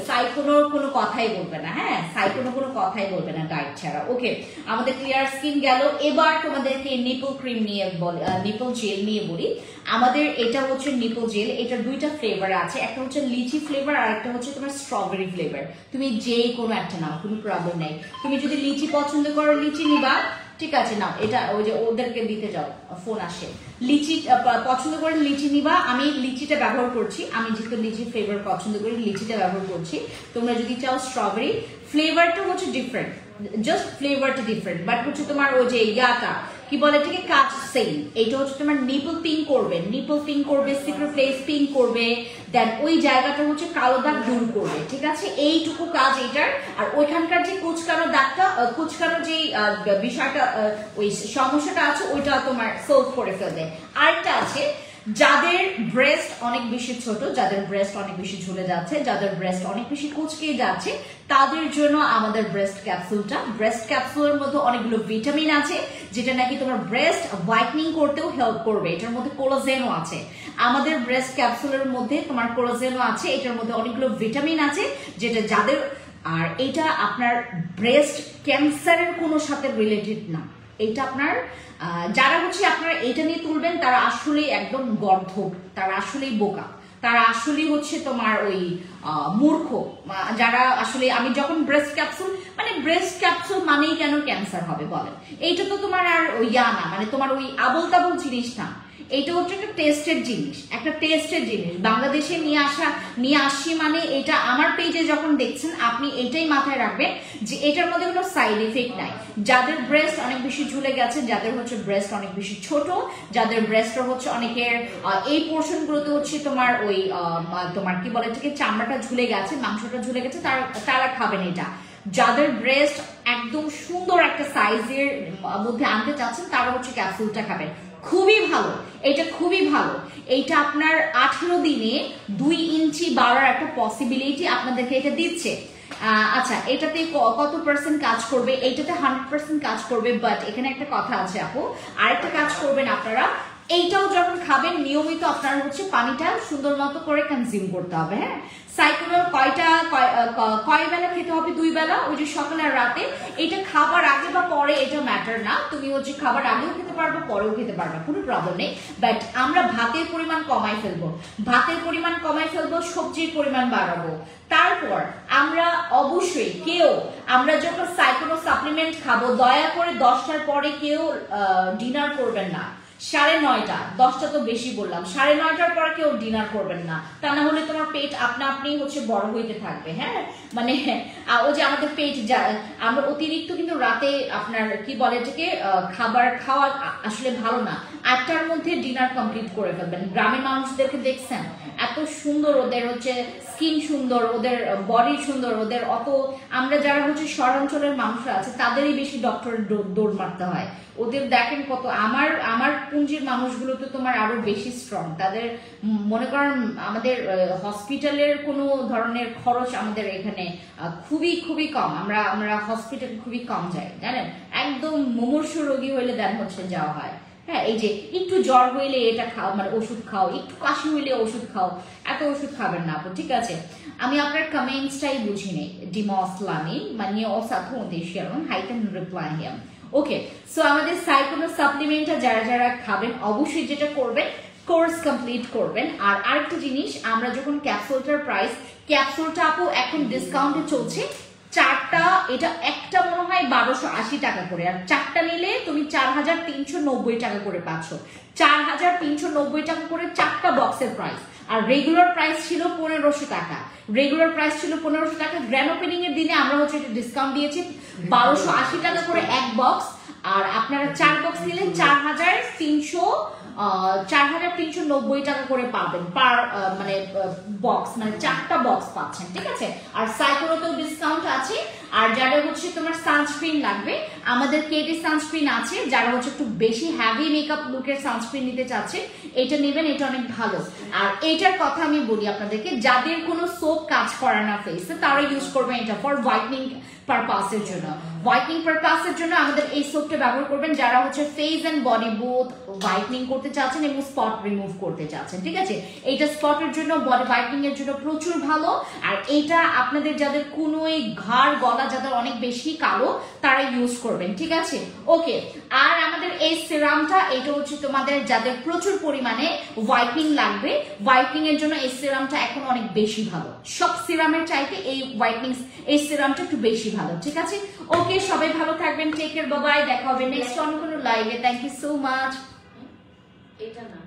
সাইক্লোনোর কোনো কথাই বলবে না, হ্যাঁ, সাইক্লোনো কোনো কথাই বলবে না ডায়েট ছাড়া। ওকে, আমাদের ক্লিয়ার স্কিন গেল, এবার তোমাদেরকে নিপল ক্রিম নিয়ে বলি, নিপল জেল নিয়ে বলি। আমাদের এটা হচ্ছে নিপল জেল, এটা 2টা ফ্লেভার আছে, একটা হচ্ছে লিচি ফ্লেভার আর একটা হচ্ছে তোমার স্ট্রবেরি ফ্লেভার। তুমি যে কোনো একটা নাও, কোনো প্রবলেম নাই। তুমি যদি লিচি পছন্দ করো লিচি নিবা, ঠিক আছে, নাও এটা ওই যে ওদেরকে দিতে যাও, ফোন আসে। লিচি পছন্দ করে লিচি নিবা, আমি লিচিটা ব্যবহার করছি, আমি যেহেতু লিচি ফ্লেভার পছন্দ করি লিচিটা ব্যবহার করছি। তোমরা যদি চাও স্ট্রবেরি, ফ্লেভারটা হচ্ছে ডিফারেন্ট, জাস্ট ফ্লেভারটা ডিফারেন্ট, বাট হচ্ছে তোমার ওই যে ইয়াটা কি বলে এটাকে কাজ সেম। এইটা হচ্ছে তোমার নিপল পিঙ্ক করবে, সিক্রেট প্লেস পিঙ্ক করবে, দেন ওই জায়গাটা হচ্ছে কালো দাগ দূর করবে, ঠিক আছে? এইটুকু কাজ এটার। আর ওইখানকার যে কুচকানো দাগটা, কুচকানো যে বিষয়টা, ওই সমস্যাটা আছে, ওইটা তোমার সলভ করে ফেলবে। আরেকটা আছে, যাদের ব্রেস্ট অনেক বেশি ছোট, যাদের ব্রেস্ট অনেক বেশি ঝুলে যাচ্ছে, যাদের ব্রেস্ট অনেক বেশি কুচকে যাচ্ছে, তাদের জন্য আমাদের ব্রেস্ট ক্যাপসুলটা। ব্রেস্ট ক্যাপসুলের মধ্যে অনেকগুলো ভিটামিন আছে, যেটা নাকি তোমার ব্রেস্ট হোয়াইটনিং করতেও হেল্প করবে। এটার মধ্যে কোলাজেনও আছে, আমাদের ব্রেস্ট ক্যাপসুলের মধ্যে তোমার কোলাজেনও আছে, এটার মধ্যে অনেকগুলো ভিটামিন আছে, যেটা যাদের, আর এটা আপনার ব্রেস্ট ক্যান্সারের কোনো সাথে রিলেটেড না। এটা আপনার যারা হচ্ছে আপনারা এটা নিয়ে তুলবেন তারা আসলে একদম গর্ধব, তারা আসলেই বোকা, তারা আসলে হচ্ছে তোমার ওই মূর্খ, যারা আসলে। আমি যখন ব্রেস্ট ক্যাপসুল মানেই কেন ক্যান্সার হবে বলেন? এইটা তো তোমার আর ইয়া না, মানে তোমার ওই আবল তাবল জিনিস না, এটা হচ্ছে একটা টেস্টের জিনিস, বাংলাদেশে নিয়ে আসি মানে এটা আমার পেজে যখন দেখছেন আপনি এটাই মাথায় রাখবেন যে এটার মধ্যে কোনো সাইড এফেক্ট নাই। যাদের ব্রেস্ট অনেক বেশি ঝুলে গেছে, যাদের হচ্ছে ব্রেস্ট অনেক বেশি ছোট, যাদের ব্রেস্টটা হচ্ছে অনেকের এই পোর্শন গুলোতে হচ্ছে তোমার ওই তোমার কি বলে এটাকে চামড়াটা ঝুলে গেছে, মাংসটা ঝুলে গেছে, তারা খাবেন এটা। যাদের ব্রেস্ট একদম সুন্দর একটা সাইজের মধ্যে আনতে চাচ্ছেন তারা হচ্ছে ক্যাপসুলটা খাবেন, খুবই ভালো, এটা খুবই ভালো। এইটা আপনার 18 দিনে 2 ইঞ্চি বাড়ার একটা পসিবিলিটি আপনাদেরকে এটা দিচ্ছে। আচ্ছা, এটাতে কত পার্সেন্ট কাজ করবে? এইটাতে 100% কাজ করবে, বাট এখানে একটা কথা আছে আপু, আরেকটা কাজ করবেন আপনারা, এইটাও যখন খাবেন নিয়মিত আপনারা হচ্ছে পানিটা সুন্দর মতো করে কনজিউম করতে হবে, হ্যাঁ। সাইক্লোন কয় বেলা খেতে হবে? 2 বেলা, ওই যে সকালে আর রাতে। এটা খাবার আগে বা পরে এটা ম্যাটার না, তুমি হচ্ছে খাবার আগেও খেতে পারবে, পরেও খেতে পারবে, কোনো প্রবলেম নেই। বাট আমরা ভাতের পরিমাণ কমাই ফেলবো, সবজির পরিমাণ বাড়াবো। তারপর আমরা অবশ্যই আমরা যখন সাইক্লোন সাপ্লিমেন্ট খাবো, দয়া করে 10টার পরে কেউ ডিনার করবেন না, 9:30, 10টা তো বেশি বললাম, 9:30টার পর কেউ ডিনার করবেন না, তা না হলে তোমার পেট আপনা আপনি হচ্ছে বড় হইতে থাকবে। হ্যাঁ, মানে ও যে আমাদের পেট আমরা অতিরিক্ত কিন্তু রাতে আপনার কি বলে এটাকে খাবার খাওয়া আসলে ভালো না। 8টার মধ্যে ডিনার কমপ্লিট করে ফেলবেন। গ্রামের মানুষদেরকে দেখছেন এত সুন্দর, ওদের হচ্ছে স্কিন সুন্দর, ওদের বডি সুন্দর, ওদের অত, আমরা যারা হচ্ছে শহরাঞ্চলের মানুষরা আছে তাদেরই বেশি ডক্টরের দৌড় মারতে হয়। ওদের দেখেন কত, আমার পুঞ্জির মানুষগুলো তো তোমার আরো বেশি স্ট্রং, তাদের মনে করেন আমাদের হসপিটালের কোনো ধরনের খরচ আমাদের এখানে খুবই খুবই কম, আমরা হসপিটাল খুবই কম যাই জানেন, একদম মুমূর্ষু রোগী হইলে দেন হচ্ছে যাওয়া হয়। হ্যাঁ, এই যে একটু জ্বর হইলে এটা খাও, মানে ওষুধ খাও, একটু কাশি হইলে ওষুধ খাও, এত ওষুধ খাবেন না আপু, ঠিক আছে? আমি আপনার কমেন্টসটাই বুঝিনি। ডিমসলামি মানে ও সাথে উদ্দেশ্যেরন হাইটেন রিপ্লাই হিয়াম। ওকে, সো আমাদের সাইক্লো সাপ্লিমেন্টটা যারা যারা খাবেন অবশ্যই যেটা করবেন কোর্স কমপ্লিট করবেন। আর আরেকটা জিনিস, আমরা যখন ক্যাপসুলটার প্রাইস, ক্যাপসুলটা আপু এখন ডিসকাউন্টে চলছে, 4টা, এটা একটা মনে হয় 1280 টাকা করে, আর 4টা নিলে তুমি 4390 টাকা করে পাচ্ছ। 4390 টাকা করে 4টা বক্সের প্রাইস। আর রেগুলার প্রাইস ছিল 1500 টাকা, রেগুলার প্রাইস ছিল 1500 টাকা। গ্র্যান্ড ওপেনিং এর দিনে আমরা হচ্ছে ডিসকাউন্ট দিয়েছি 1280 টাকা করে এক বক্স। আর আপনারা 4 বক্স নিলে 4390 টাকা করে পাবেন পার মানে বক্স, মানে 4টা বক্স পাচ্ছেন, ঠিক আছে? আর সাইকোরোতেও ডিসকাউন্ট আছে। আর যারা হচ্ছে তোমার সানস্ক্রিন লাগবে, আমাদের কেডি সানস্ক্রিন আছে, যারা হচ্ছে একটু বেশি হ্যাভি মেকআপ লুকের সানস্ক্রিন নিতে চাচ্ছে এটা নেবেন, এটা অনেক ভালো। আর এটার কথা আমি বলি আপনাদেরকে, যাদের কোনো সোপ কাজ করে না ফেসে তারা ইউজ করবেন এটা ফর হোয়াইটনিং পারপাসের জন্য। হোয়াইটনিং পারপাসের জন্য আমাদের এই সোপটা ব্যবহার করবেন যারা হচ্ছে face and body both whitening করতে চাচ্ছেন এবং স্পট রিমুভ করতে চাচ্ছেন, ঠিক আছে? এইটা স্পটের জন্য, বডি হোয়াইটনিং এর জন্য প্রচুর ভালো। আর এইটা আপনাদের যাদের কোনো ঘাড় গলা যাদের অনেক বেশি কালো তারা ইউজ করবেন, ঠিক আছে? ওকে, আর আমাদের এই সিরামটা, এটা হচ্ছে তোমাদের যাদের প্রচুর পরিমাণে হোয়াইটনিং লাগবে, হোয়াইটনিং এর জন্য এই সিরামটা এখন অনেক বেশি ভালো। সব সিরামের চাইতে এই হোয়াইটনিং এই সিরামটা একটু বেশি ভালো, ঠিক আছে? ওকে, সবাই ভালো থাকবেন, টেক কেয়ার, বাই বাই, দেখা হবে নেক্সট অন্য কোনো লাইভে। Thank you so much. এটা না